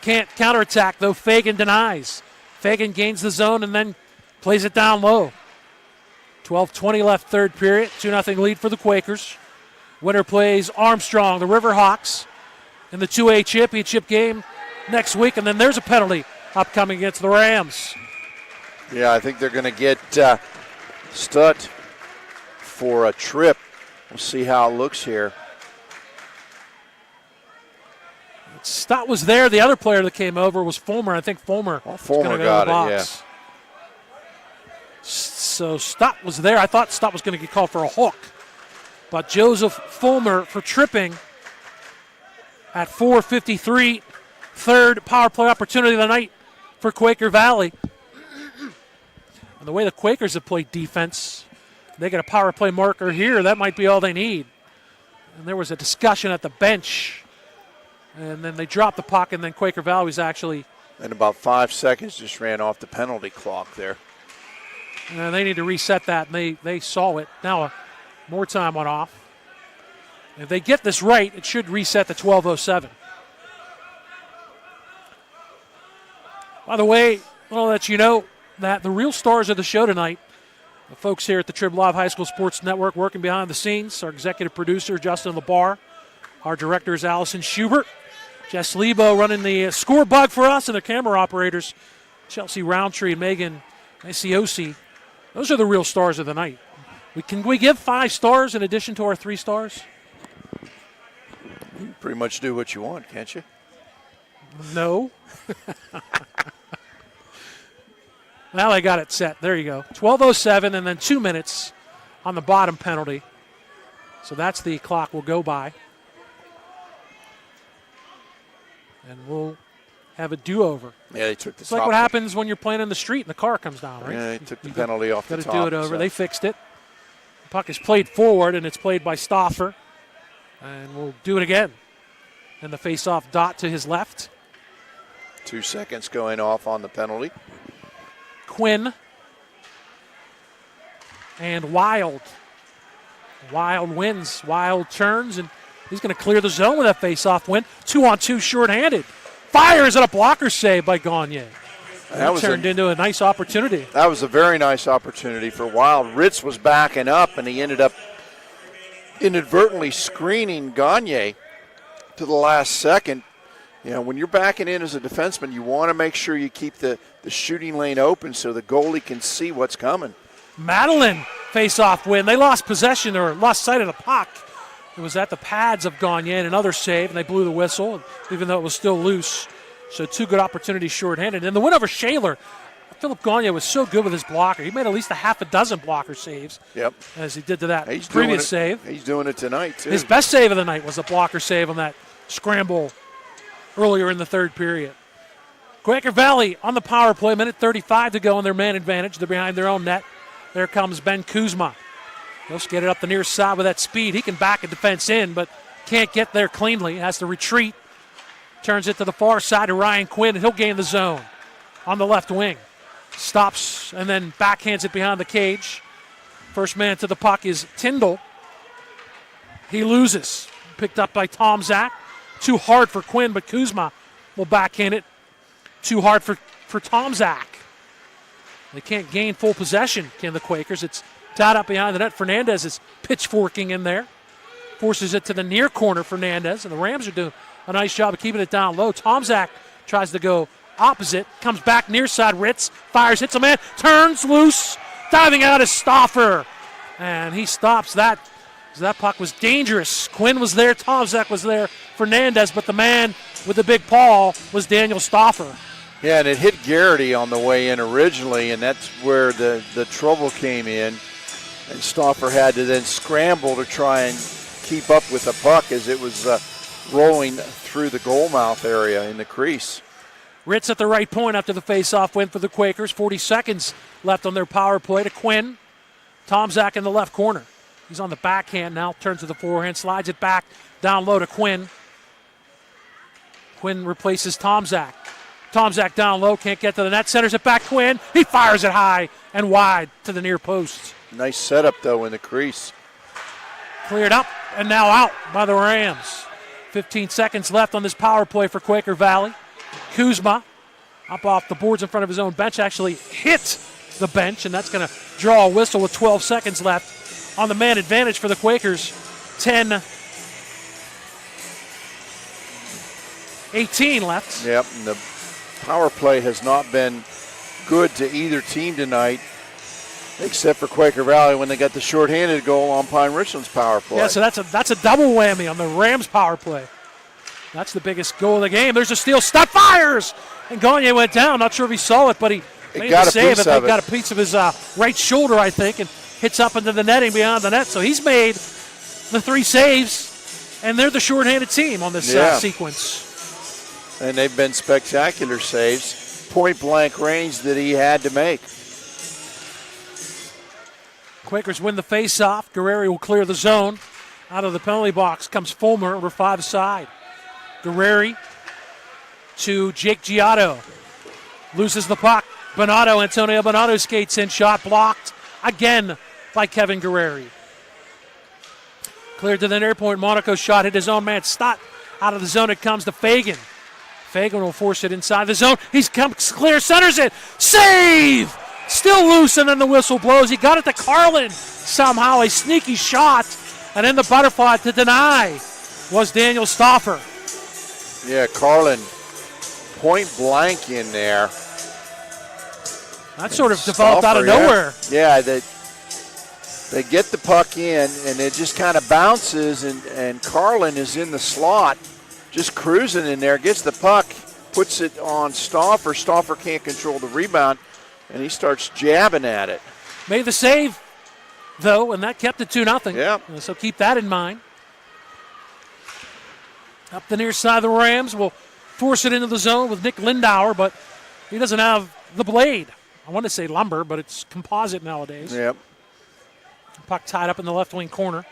Can't counterattack, though. Fagan denies. Fagan gains the zone and then plays it down low. 12:20 left third period. 2-0 lead for the Quakers. Winner plays Armstrong, the Riverhawks, in the 2A championship game next week. And then there's a penalty upcoming against the Rams.
Yeah, I think they're going to get Stutt for a Trib. We'll see how it looks here.
Stott was there. The other player that came over was Fulmer. I think Fulmer.
Fulmer got it, yeah.
So Stott was there. I thought Stott was going to get called for a hook. But Joseph Fulmer for tripping at 4:53. Third power play opportunity of the night for Quaker Valley. And the way the Quakers have played defense, they get a power play marker here. That might be all they need. And there was a discussion at the bench. And then they dropped the puck, and then Quaker Valley was actually.
And about 5 seconds just ran off the penalty clock there.
And they need to reset that, and they saw it. Now more time went off. If they get this right, it should reset to 12:07. By the way, I'll let you know that the real stars of the show tonight, the folks here at the Trib Live High School Sports Network working behind the scenes, our executive producer, Justin LeBar, our director is Allison Schubert, Jess Lebo running the score bug for us, and the camera operators, Chelsea Roundtree and Megan Maciosi. Those are the real stars of the night. Can we give 5 stars in addition to our 3 stars?
You pretty much do what you want, can't you?
No. Now they got it set. There you go. 12:07 and then 2 minutes on the bottom penalty. So that's the clock we'll go by. And we'll have a do-over.
Yeah, they took the
It's like what happens when you're playing in the street and the car comes down, right?
Yeah, they took the penalty off the top.
Got to do it over. So. They fixed it. The puck is played forward, and it's played by Stauffer. And we'll do it again. And the face-off dot to his left.
2 seconds going off on the penalty.
Quinn and Wild. Wild wins. Wild turns, and he's going to clear the zone with that face-off win. 2-on-2 short-handed. Fires at a blocker save by Gagne. That turned into a nice opportunity.
That was a very nice opportunity for Wild. Ritz was backing up, and he ended up inadvertently screening Gagne to the last second. You know, when you're backing in as a defenseman, you want to make sure you keep the shooting lane open so the goalie can see what's coming.
Madeline face-off win. They lost possession or lost sight of the puck. It was at the pads of Gagne, and another save, and they blew the whistle, even though it was still loose. So 2 good opportunities shorthanded. And the win over Shaler, Philip Gagne was so good with his blocker. He made at least a half a dozen blocker saves.
Yep.
As he did to that previous save.
He's doing it tonight, too.
His best save of the night was a blocker save on that scramble earlier in the third period. Quaker Valley on the power play, minute 35 to go on their man advantage. They're behind their own net. There comes Ben Kuzma. He'll get it up the near side with that speed. He can back a defense in, but can't get there cleanly. Has to retreat. Turns it to the far side to Ryan Quinn, and he'll gain the zone on the left wing. Stops and then backhands it behind the cage. First man to the puck is Tyndall. He loses. Picked up by Tom Zach. Too hard for Quinn, but Kuzma will backhand it. Too hard for Tom Zach. They can't gain full possession, can the Quakers. It's tied up behind the net. Fernandez is pitchforking in there. Forces it to the near corner, Fernandez, and the Rams are doing a nice job of keeping it down low. Tom Zach tries to go opposite. Comes back near side. Ritz fires, hits a man, turns loose. Diving out is Stauffer. And he stops that. That puck was dangerous. Quinn was there. Tom Zach was there. Fernandez, but the man with the big paw was Daniel Stauffer.
Yeah, and it hit Garrity on the way in originally, and that's where the trouble came in. And Stauffer had to then scramble to try and keep up with the puck as it was rolling through the goal mouth area in the crease.
Ritz at the right point after the face-off win for the Quakers. 40 seconds left on their power play to Quinn. Tom Zach in the left corner. He's on the backhand now, turns to the forehand, slides it back down low to Quinn. Quinn replaces Tom Zach. Tom Zach down low, can't get to the net, centers it back, Quinn. He fires it high and wide to the near post.
Nice setup, though, in the crease.
Cleared up and now out by the Rams. 15 seconds left on this power play for Quaker Valley. Kuzma up off the boards in front of his own bench, actually hit the bench, and that's going to draw a whistle with 12 seconds left. On the man advantage for the Quakers, 10-18 left.
Yep, and the power play has not been good to either team tonight. Except for Quaker Valley when they got the shorthanded goal on Pine-Richland's power play.
Yeah, so that's a double whammy on the Rams power play. That's the biggest goal of the game. There's a steal. Stutt fires! And Gagne went down. Not sure if he saw it, but he made the save. It got a piece of his right shoulder, I think, and hits up into the netting beyond the net. So he's made the 3 saves, and they're the shorthanded team on this sequence.
And they've been spectacular saves. Point-blank range that he had to make.
Quakers win the face-off. Guerreri will clear the zone. Out of the penalty box comes Fulmer, number 5 side. Guerreri to Jake Giotto. Loses the puck. Antonio Bonato skates in. Shot blocked again by Kevin Guerreri. Cleared to the near point. Monaco's shot hit his own man. Stott out of the zone. It comes to Fagan. Fagan will force it inside the zone. He's clear, centers it. Save! Still loose, and then the whistle blows. He got it to Carlin somehow. A sneaky shot. And in the butterfly to deny was Daniel Stauffer.
Yeah, Carlin point blank in there.
That sort of developed out of nowhere.
Yeah, they get the puck in, and it just kind of bounces, and Carlin is in the slot, just cruising in there, gets the puck, puts it on Stauffer. Stauffer can't control the rebound, and he starts jabbing at it.
Made the save, though, and that kept it 2-0.
Yeah.
So keep that in mind. Up the near side of the Rams will force it into the zone with Nick Lindauer, but he doesn't have the blade. I want to say lumber, but it's composite nowadays.
Yep.
Puck tied up in the left wing corner.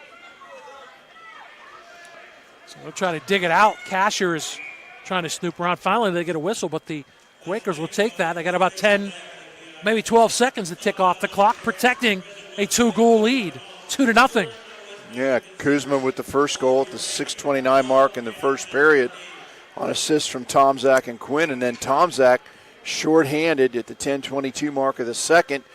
So they'll try to dig it out. Casher is trying to snoop around. Finally, they get a whistle, but the Quakers will take that. They got about 10, maybe 12 seconds to tick off the clock, protecting a 2-goal lead, 2-0.
Yeah, Kuzma with the first goal at the 6:29 mark in the first period on assists from Tomzak and Quinn, and then Tomzak shorthanded at the 10:22 mark of the second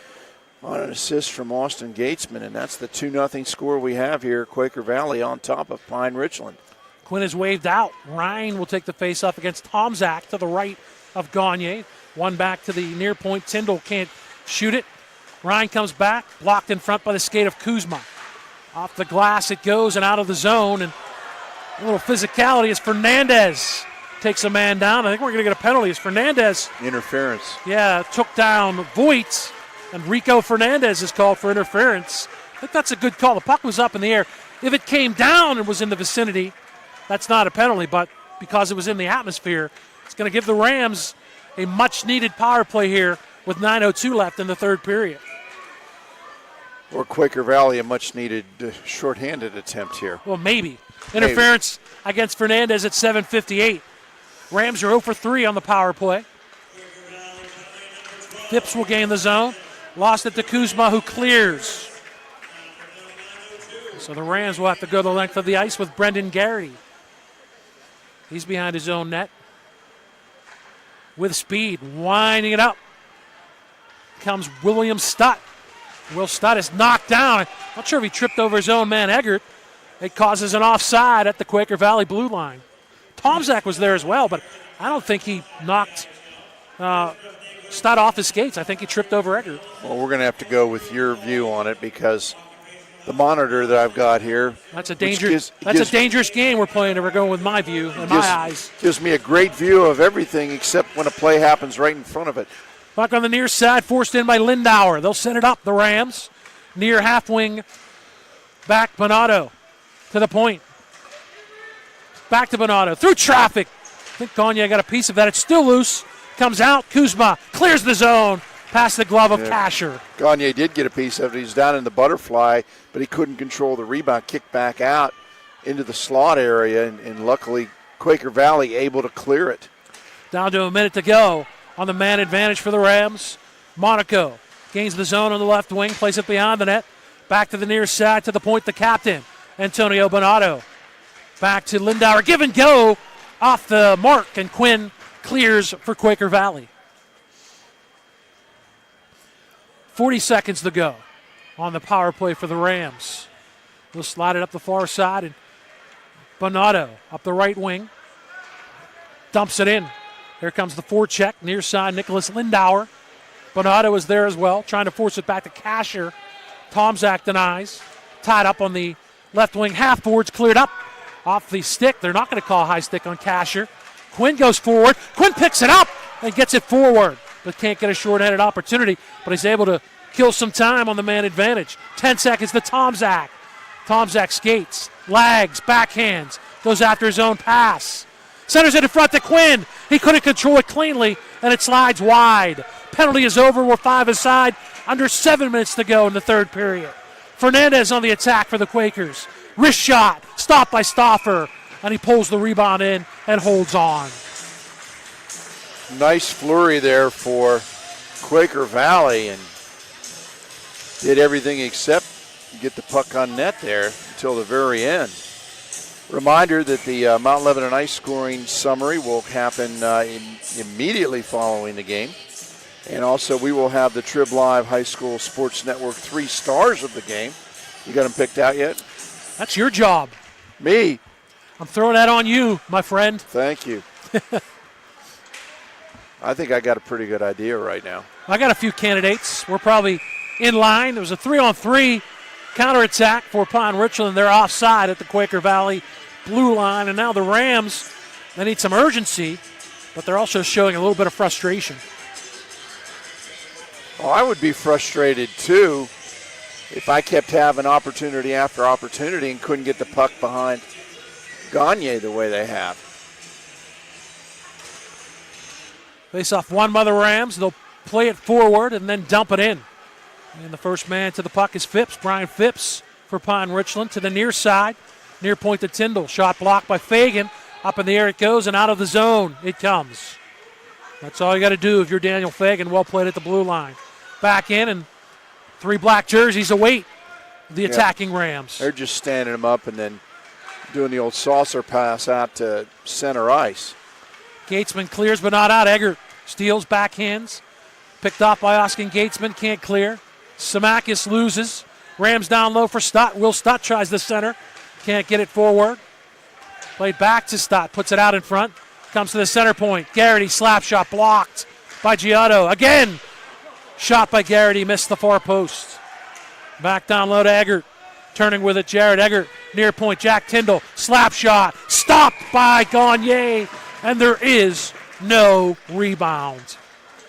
on an assist from Austin Gatesman, and that's the 2-0 score we have here at Quaker Valley on top of Pine-Richland.
Quinn is waved out. Ryan will take the face-off against Tomzak to the right of Gagne. One back to the near point. Tyndall can't shoot it. Ryan comes back, blocked in front by the skate of Kuzma. Off the glass it goes and out of the zone, and a little physicality as Fernandez takes a man down. I think we're going to get a penalty as Fernandez.
Interference.
Yeah, took down Voigt, and Rico Fernandez is called for interference. I think that's a good call. The puck was up in the air. If it came down and was in the vicinity, that's not a penalty, but because it was in the atmosphere, it's going to give the Rams a much-needed power play here with 9:02 left in the third period.
Or Quaker Valley, a much-needed shorthanded attempt here.
Well, maybe. Interference against Fernandez at 7:58. Rams are 0 for 3 on the power play. Phipps will gain the zone. Lost it to Kuzma, who clears. So the Rams will have to go the length of the ice with Brendan Garrity. He's behind his own net. With speed, winding it up. Comes William Stutt. Will Stutt is knocked down. I'm not sure if he tripped over his own man, Eggert. It causes an offside at the Quaker Valley blue line. Tomzak was there as well, but I don't think he knocked Stutt off his skates. I think he tripped over Eggert.
Well, we're going to have to go with your view on it because the monitor that I've got here.
That's a dangerous game we're playing, and we're going with my view and my eyes.
Gives me a great view of everything except when a play happens right in front of it.
Puck on the near side, forced in by Lindauer. They'll send it up, the Rams. Near half wing, back Bonato to the point. Back to Bonato, through traffic. I think Gagne got a piece of that. It's still loose. Comes out, Kuzma clears the zone. Past the glove of Casher.
Gagne did get a piece of it. He's down in the butterfly, but he couldn't control the rebound. Kicked back out into the slot area, and luckily Quaker Valley able to clear it.
Down to a minute to go on the man advantage for the Rams. Monaco gains the zone on the left wing, plays it behind the net. Back to the near side, to the point, the captain, Antonio Bonato. Back to Lindauer, give and go off the mark, and Quinn clears for Quaker Valley. 40 seconds to go on the power play for the Rams. They'll slide it up the far side, and Bonato up the right wing. Dumps it in. Here comes the forecheck, near side, Nicholas Lindauer. Bonato was there as well, trying to force it back to Kasher. Tomczak denies. Tied up on the left wing. Half boards cleared up off the stick. They're not going to call a high stick on Kasher. Quinn goes forward. Quinn picks it up and gets it forward, but can't get a short-handed opportunity. But he's able to kill some time on the man advantage. 10 seconds to Tomczak. Tomczak skates, lags, backhands, goes after his own pass. Centers it in front to Quinn. He couldn't control it cleanly, and it slides wide. Penalty is over. We're 5 aside. Under 7 minutes to go in the third period. Fernandez on the attack for the Quakers. Wrist shot, stopped by Stauffer, and he pulls the rebound in and holds on.
Nice flurry there for Quaker Valley, and did everything except get the puck on net there until the very end. Reminder that the Mount Lebanon Ice scoring summary will happen immediately following the game. And also we will have the Trib Live High School Sports Network 3 stars of the game. You got them picked out yet?
That's your job.
Me.
I'm throwing that on you, my friend.
Thank you. I think I got a pretty good idea right now.
I got a few candidates. We're probably in line. There was a 3-on-3 counterattack for Pine-Richland. They're offside at the Quaker Valley blue line. And now the Rams, they need some urgency, but they're also showing a little bit of frustration.
Well, I would be frustrated too if I kept having opportunity after opportunity and couldn't get the puck behind Gagne the way they have.
Face off one by the Rams. They'll play it forward and then dump it in. And the first man to the puck is Phipps, Brian Phipps for Pine-Richland to the near side. Near point to Tyndall. Shot blocked by Fagan. Up in the air it goes and out of the zone it comes. That's all you got to do if you're Daniel Fagan. Well played at the blue line. Back in, and 3 black jerseys await the attacking Rams.
They're just standing them up and then doing the old saucer pass out to center ice.
Gatesman clears but not out. Eggert steals, backhands. Picked off by Oskin Gatesman, can't clear. Samakis loses. Rams down low for Stott. Will Stott tries the center. Can't get it forward. Played back to Stott, puts it out in front. Comes to the center point. Garrity slap shot blocked by Giotto. Again, shot by Garrity, missed the far post. Back down low to Eggert. Turning with it, Jared Eggert. Near point, Jack Tyndall. Slap shot, stopped by Gagne, and there is no rebound.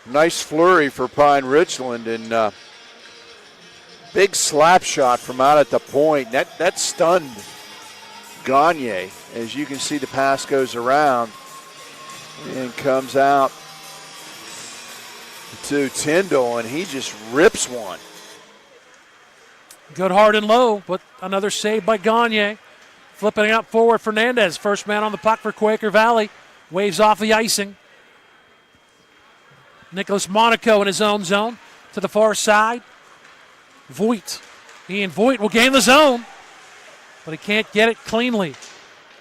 Nice flurry for Pine-Richland, and big slap shot from out at the point. That stunned Gagne. As you can see, the pass goes around and comes out to Tyndall, and he just rips one.
Good hard and low, but another save by Gagne. Flipping it up forward, Fernandez, first man on the puck for Quaker Valley. Waves off the icing. Nicholas Monaco in his own zone to the far side. Voigt. Ian Voigt will gain the zone, but he can't get it cleanly.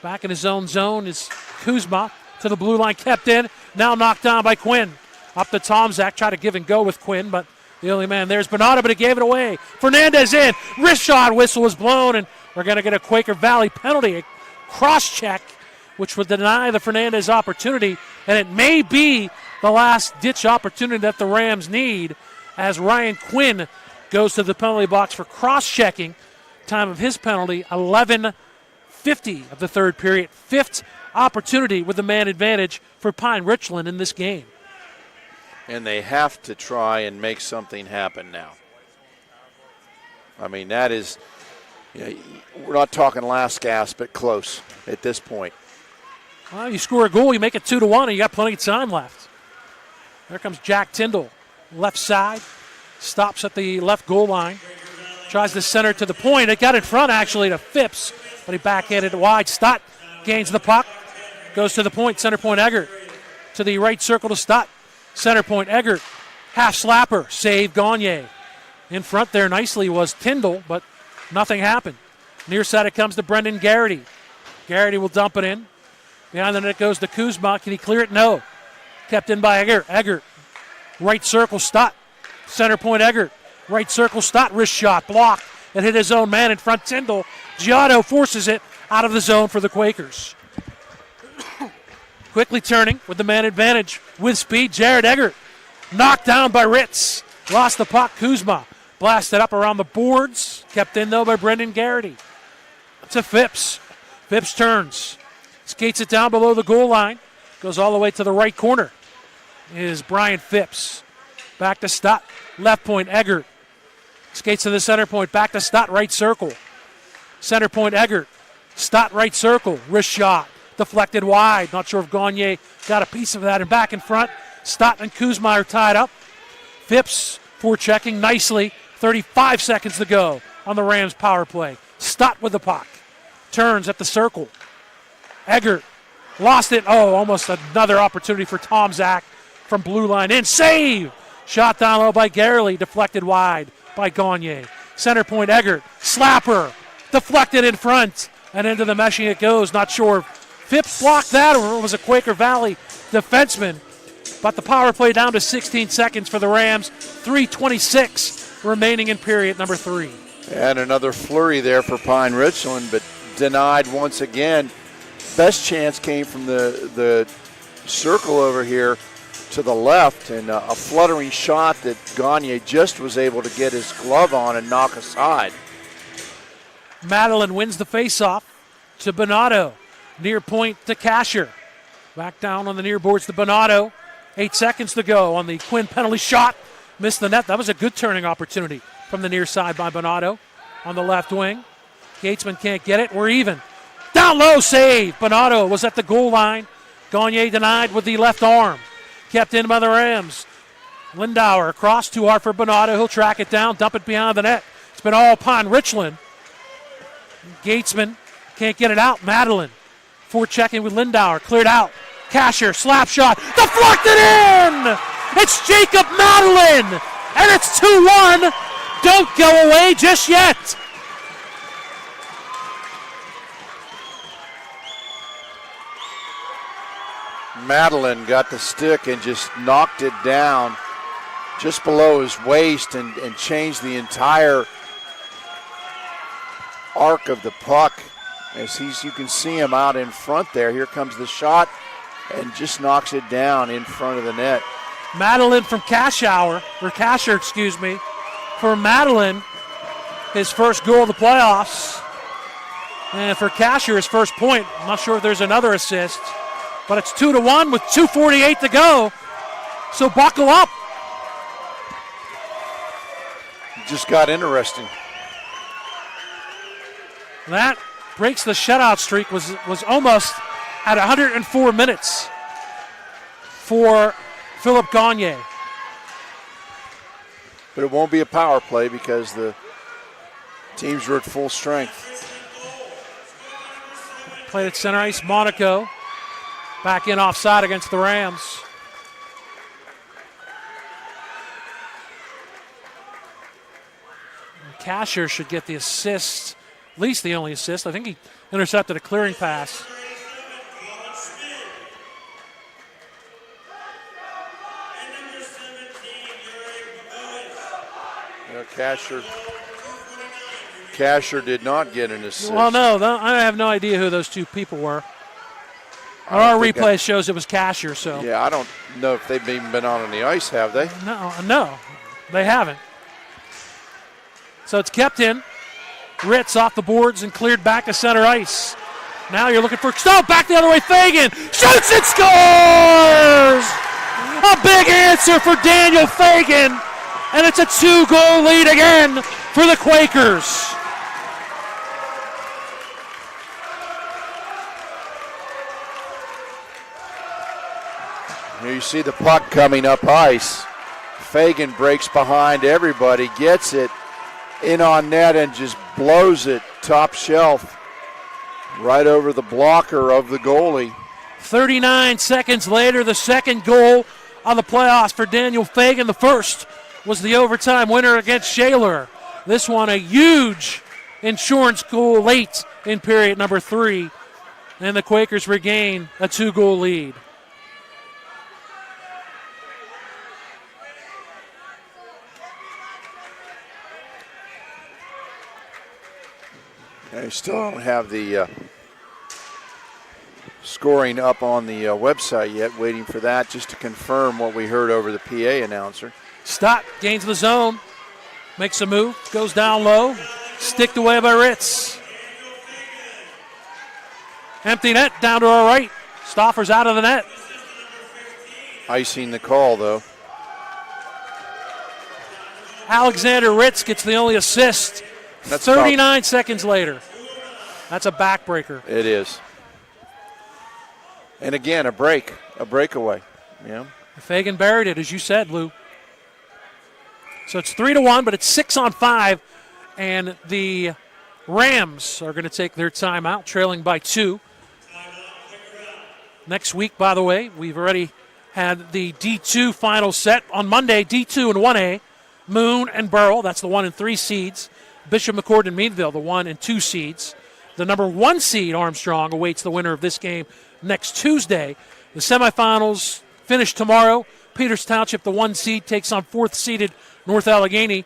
Back in his own zone is Kuzma to the blue line, kept in. Now knocked down by Quinn. Up to Tomczak, try to give and go with Quinn, but the only man there's Bonato, but he gave it away. Fernandez in. Wrist shot, whistle was blown, and we're going to get a Quaker Valley penalty. A cross check, which would deny the Fernandez opportunity, and it may be the last-ditch opportunity that the Rams need as Ryan Quinn goes to the penalty box for cross-checking. Time of his penalty, 11:50 of the third period. 5th opportunity with the man advantage for Pine-Richland in this game.
And they have to try and make something happen now. I mean, that is, we're not talking last gasp, but close at this point.
Well, you score a goal, you make it 2-1, and you got plenty of time left. There comes Jack Tyndall, left side, stops at the left goal line, tries to center to the point. It got in front, actually, to Phipps, but he backhanded it wide. Stott gains the puck, goes to the point, center point Eggert. To the right circle to Stott, center point Eggert. Half slapper, save Gagne. In front there nicely was Tyndall, but nothing happened. Near side it comes to Brendan Garrity. Garrity will dump it in. Behind the net goes to Kuzma. Can he clear it? No. Kept in by Eggert. Eggert. Right circle, Stott. Center point, Eggert. Right circle, Stott. Wrist shot, blocked. It hit his own man in front, Tyndall. Giotto forces it out of the zone for the Quakers. Quickly turning with the man advantage with speed, Jared Eggert. Knocked down by Ritz. Lost the puck. Kuzma blasted up around the boards. Kept in, though, by Brendan Garrity. To Phipps. Phipps turns. Skates it down below the goal line. Goes all the way to the right corner. Is Brian Phipps. Back to Stott. Left point, Eggert. Skates to the center point. Back to Stott, right circle. Center point, Eggert. Stott, right circle. Wrist shot. Deflected wide. Not sure if Gagne got a piece of that. And back in front, Stott and Kuzma are tied up. Phipps forechecking nicely. 35 seconds to go on the Rams power play. Stott with the puck. Turns at the circle. Eggert lost it. Oh, almost another opportunity for Tom Zach from blue line in. Save! Shot down low by Garrity. Deflected wide by Gagne. Center point, Eggert. Slapper. Deflected in front. And into the meshing it goes. Not sure if Phipps blocked that or it was a Quaker Valley defenseman. But the power play down to 16 seconds for the Rams. 3:26 remaining in period number 3.
And another flurry there for Pine-Richland, but denied once again. Best chance came from the circle over here to the left, and a fluttering shot that Gagne just was able to get his glove on and knock aside.
Madeline wins the faceoff to Bonato. Near point to Kasher. Back down on the near boards to Bonato. 8 seconds to go on the Quinn penalty shot. Missed the net. That was a good turning opportunity from the near side by Bonato on the left wing. Gatesman can't get it. We're even. Down low save. Bonato was at the goal line. Gagne denied with the left arm. Kept in by the Rams. Lindauer across, too hard for Bonato. He'll track it down, dump it behind the net. It's been all Pine-Richland. Gatesman can't get it out. Madeline forechecking with Lindauer. Cleared out. Kasher, slap shot. Deflected in! It's Jacob Madeline! And it's 2-1. Don't go away just yet.
Madeline got the stick and just knocked it down just below his waist and changed the entire arc of the puck. As you can see him out in front there. Here comes the shot and just knocks it down in front of the net.
Madeline from Kasher, for Madeline, his first goal of the playoffs. And for Kasher, his first point. I'm not sure if there's another assist. But it's 2-1 with 2:48 to go. So buckle up.
It just got interesting.
That breaks the shutout streak, was almost at 104 minutes for Philip Gagne.
But it won't be a power play because the teams are at full strength.
Played at center ice, Monaco. Back in offside against the Rams. Kasher should get the assist, at least the only assist. I think he intercepted a clearing pass.
Kasher did not get an assist.
Well, no, I have no idea who those two people were. Our replay shows it was Kasher, so.
Yeah, I don't know if they've even been on the ice, have they?
No, they haven't. So it's kept in. Ritz off the boards and cleared back to center ice. Now you're looking for, back the other way, Fagan shoots and scores! A big answer for Daniel Fagan, and it's a 2-goal lead again for the Quakers.
Here you see the puck coming up ice. Fagan breaks behind everybody, gets it in on net and just blows it top shelf right over the blocker of the goalie.
39 seconds later, the second goal on the playoffs for Daniel Fagan. The first was the overtime winner against Shaler. This one a huge insurance goal late in period number 3. And the Quakers regain a 2-goal lead.
They still don't have the scoring up on the website yet. Waiting for that just to confirm what we heard over the PA announcer.
Stott gains the zone, makes a move, goes down low, sticked away by Ritz. Empty net down to our right. Stoffer's out of the net.
Icing the call, though.
Alexander Ritz gets the only assist.
That's
39 seconds later. That's a backbreaker.
It is. And again, a breakaway. Yeah.
Fagan buried it, as you said, Lou. So it's 3-1, but it's 6-on-5, and the Rams are going to take their timeout, trailing by 2. Next week, by the way, we've already had the D2 final set on Monday. D2 and 1A, Moon and Burrell. That's the 1 and 3 seeds. Bishop McCord and Meadville, the 1 and 2 seeds. The number 1 seed, Armstrong, awaits the winner of this game next Tuesday. The semifinals finish tomorrow. Peters Township, the 1 seed, takes on 4th seeded North Allegheny.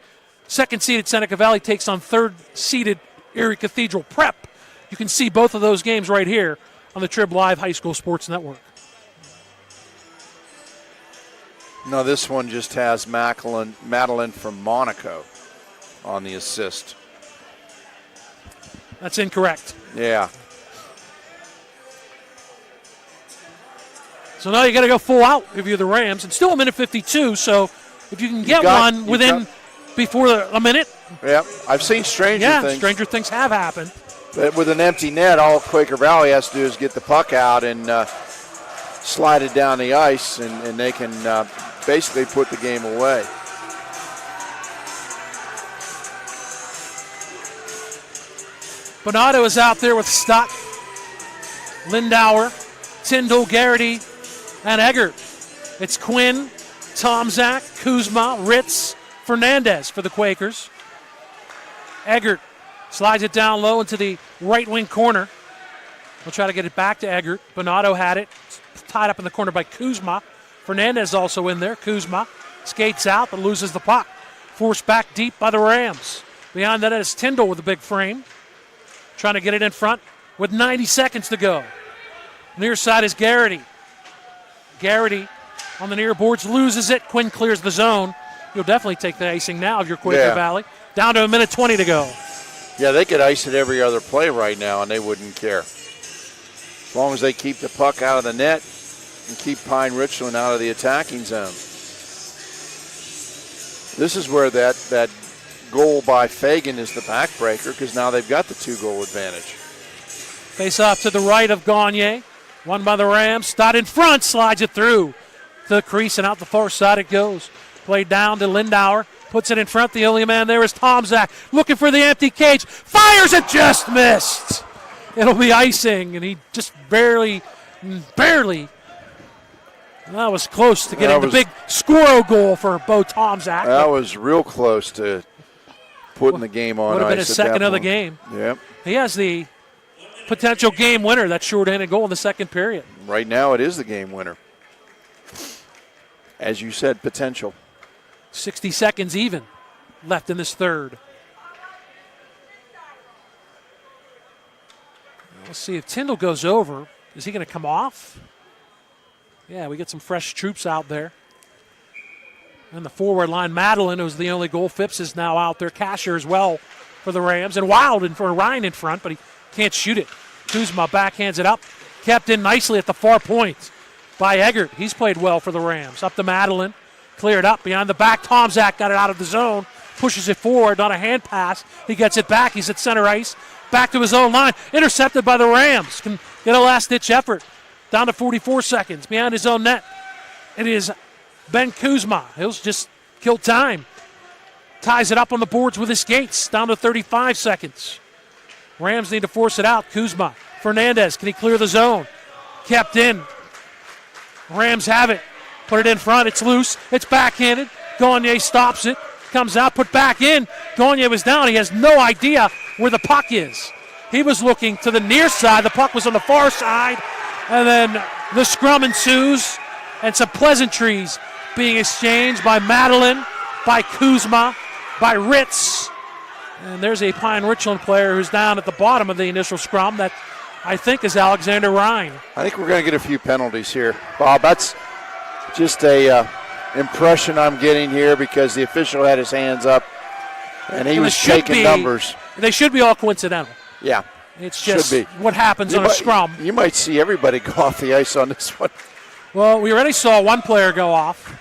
2nd seeded Seneca Valley takes on 3rd seeded Erie Cathedral Prep. You can see both of those games right here on the Trib Live High School Sports Network.
No, this one just has Madeline from Monaco on the assist.
That's incorrect.
Yeah.
So now you got to go full out if you're the Rams. It's still a minute 52, so if you can get one within before a minute.
Yeah, I've seen stranger things.
Yeah, stranger things have happened.
But with an empty net, all Quaker Valley has to do is get the puck out and slide it down the ice, and they can basically put the game away.
Bonato is out there with Stott, Lindauer, Tyndall, Garrity, and Eggert. It's Quinn, Tomzak, Kuzma, Ritz, Fernandez for the Quakers. Eggert slides it down low into the right wing corner. We'll try to get it back to Eggert. Bonato had it, tied up in the corner by Kuzma. Fernandez also in there. Kuzma skates out but loses the puck. Forced back deep by the Rams. Behind that is Tyndall with a big frame. Trying to get it in front with 90 seconds to go. Near side is Garrity. Garrity on the near boards loses it. Quinn clears the zone. You'll definitely take the icing now of your Quaker Valley. Down to a minute 20 to go.
Yeah, they could ice it every other play right now, and they wouldn't care. As long as they keep the puck out of the net and keep Pine-Richland out of the attacking zone. This is where that goal by Fagan is the backbreaker, because now they've got the 2-goal advantage.
Face off to the right of Gagne. Won by the Rams. Stott in front, slides it through the crease, and out the far side it goes. Played down to Lindauer. Puts it in front. The only man there is Tomzak. Looking for the empty cage. Fires it, just missed. It'll be icing, and he just barely. That was close to getting the big score goal for Bo Tomzak.
That was real close to putting the game on ice.
Would have been a second of the game.
Yep.
He has the potential game winner, that short-handed goal in the second period.
Right now it is the game winner. As you said, potential.
60 seconds even left in this third. Let's see if Tyndall goes over. Is he going to come off? Yeah, we get some fresh troops out there. And the forward line, Madeline, who's the only goal. Phipps is now out there. Casher as well for the Rams. And Wild and for Ryan in front, but he can't shoot it. Kuzma backhands it up. Kept in nicely at the far point by Eggert. He's played well for the Rams. Up to Madeline. Cleared up behind the back. Tomzak got it out of the zone. Pushes it forward on a hand pass. He gets it back. He's at center ice. Back to his own line. Intercepted by the Rams. Can get a last-ditch effort. Down to 44 seconds. Behind his own net. It is Ben Kuzma. He'll just kill time. Ties it up on the boards with his skates. Down to 35 seconds. Rams need to force it out. Kuzma. Fernandez. Can he clear the zone? Kept in. Rams have it. Put it in front. It's loose. It's backhanded. Gagne stops it. Comes out. Put back in. Gagne was down. He has no idea where the puck is. He was looking to the near side. The puck was on the far side. And then the scrum ensues. And some pleasantries being exchanged by Madeline, by Kuzma, by Ritz. And there's a Pine-Richland player who's down at the bottom of the initial scrum that I think, is Alexander Ryan.
I think we're going to get a few penalties here, Bob. That's just a impression I'm getting here because the official had his hands up and he was taking numbers.
They should be all coincidental.
Yeah.
It's just what happens on a scrum.
You might see everybody go off the ice on this one.
Well, we already saw one player go off.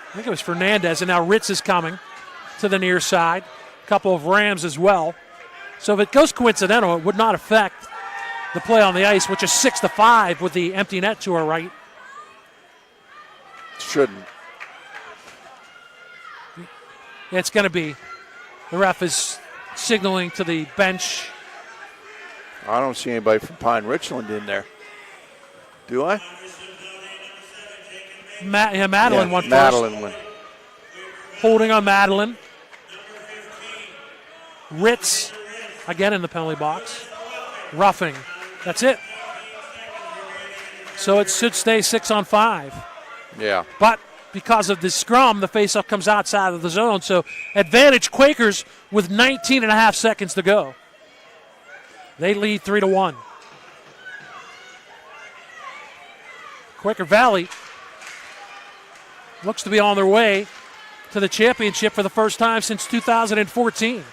I think it was Fernandez, and now Ritz is coming to the near side. A couple of Rams as well. So if it goes coincidental, it would not affect the play on the ice, which is 6-5 with the empty net to our right.
Shouldn't.
It's going to be. The ref is signaling to the bench.
I don't see anybody from Pine-Richland in there. Do I?
Madeline won first.
Madeline won.
Holding on Madeline. Ritz, again in the penalty box. Roughing. That's it. So it should stay 6-on-5.
Yeah.
But because of the scrum, the faceoff comes outside of the zone. So advantage Quakers with 19 and a half seconds to go. They lead 3-1. Quaker Valley looks to be on their way to the championship for the first time since 2014.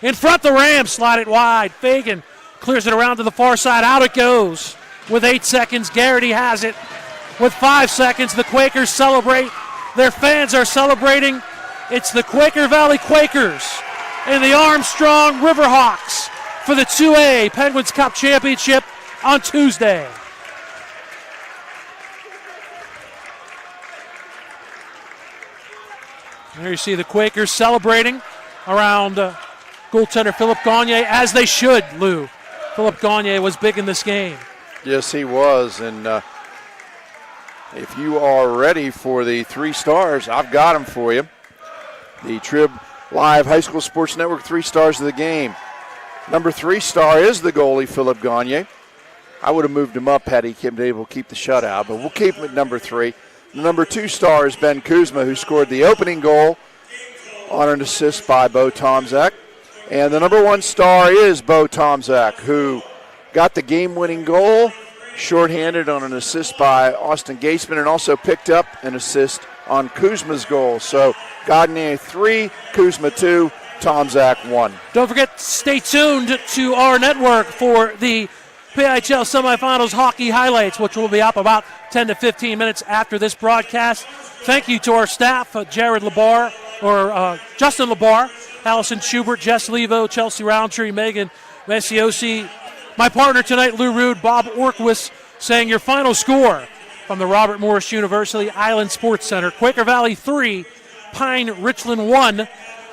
In front, the Rams slide it wide. Fagan clears it around to the far side. Out it goes with 8 seconds. Garrity has it with 5 seconds. The Quakers celebrate. Their fans are celebrating. It's the Quaker Valley Quakers and the Armstrong Riverhawks for the 2A Penguins Cup Championship on Tuesday. There you see the Quakers celebrating around goaltender Philip Gagne, as they should, Lou. Philip Gagne was big in this game.
Yes, he was. And if you are ready for the 3 stars, I've got them for you. The Trib Live High School Sports Network 3 stars of the game. Number 3 star is the goalie, Philip Gagne. I would have moved him up had he been able to keep the shutout, but we'll keep him at number 3. The number 2 star is Ben Kuzma, who scored the opening goal on an assist by Bo Tomczak. And the number 1 star is Bo Tomczak, who got the game-winning goal, shorthanded on an assist by Austin Gaisman, and also picked up an assist on Kuzma's goal. So Gagne 3, Kuzma 2, Tomczak 1.
Don't forget, stay tuned to our network for the PIHL Semifinals hockey highlights, which will be up about 10 to 15 minutes after this broadcast. Thank you to our staff, Jared Labar, Justin Labar, Allison Schubert, Jess Levo, Chelsea Roundtree, Megan Messiosi. My partner tonight, Lou Rood, Bob Orkwis, saying your final score from the Robert Morris University Island Sports Center. Quaker Valley 3, Pine-Richland 1.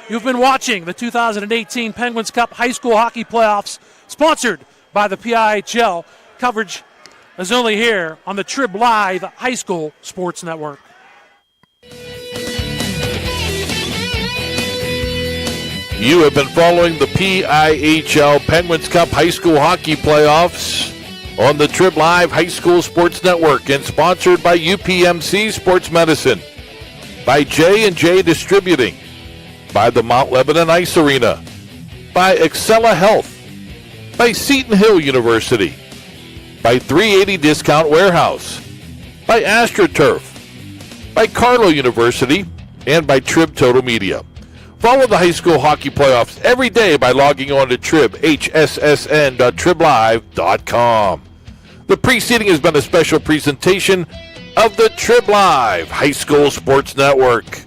You've been watching the 2018 Penguins Cup High School Hockey Playoffs, sponsored by the PIHL. Coverage is only here on the Trib Live High School Sports Network.
You have been following the PIHL Penguins Cup High School Hockey Playoffs on the Trib Live High School Sports Network and sponsored by UPMC Sports Medicine, by J&J Distributing, by the Mount Lebanon Ice Arena, by Excella Health, by Seton Hill University, by 380 Discount Warehouse, by AstroTurf, by Carlow University, and by Trib Total Media. Follow the high school hockey playoffs every day by logging on to tribhssn.triblive.com. The preceding has been a special presentation of the Trib Live High School Sports Network.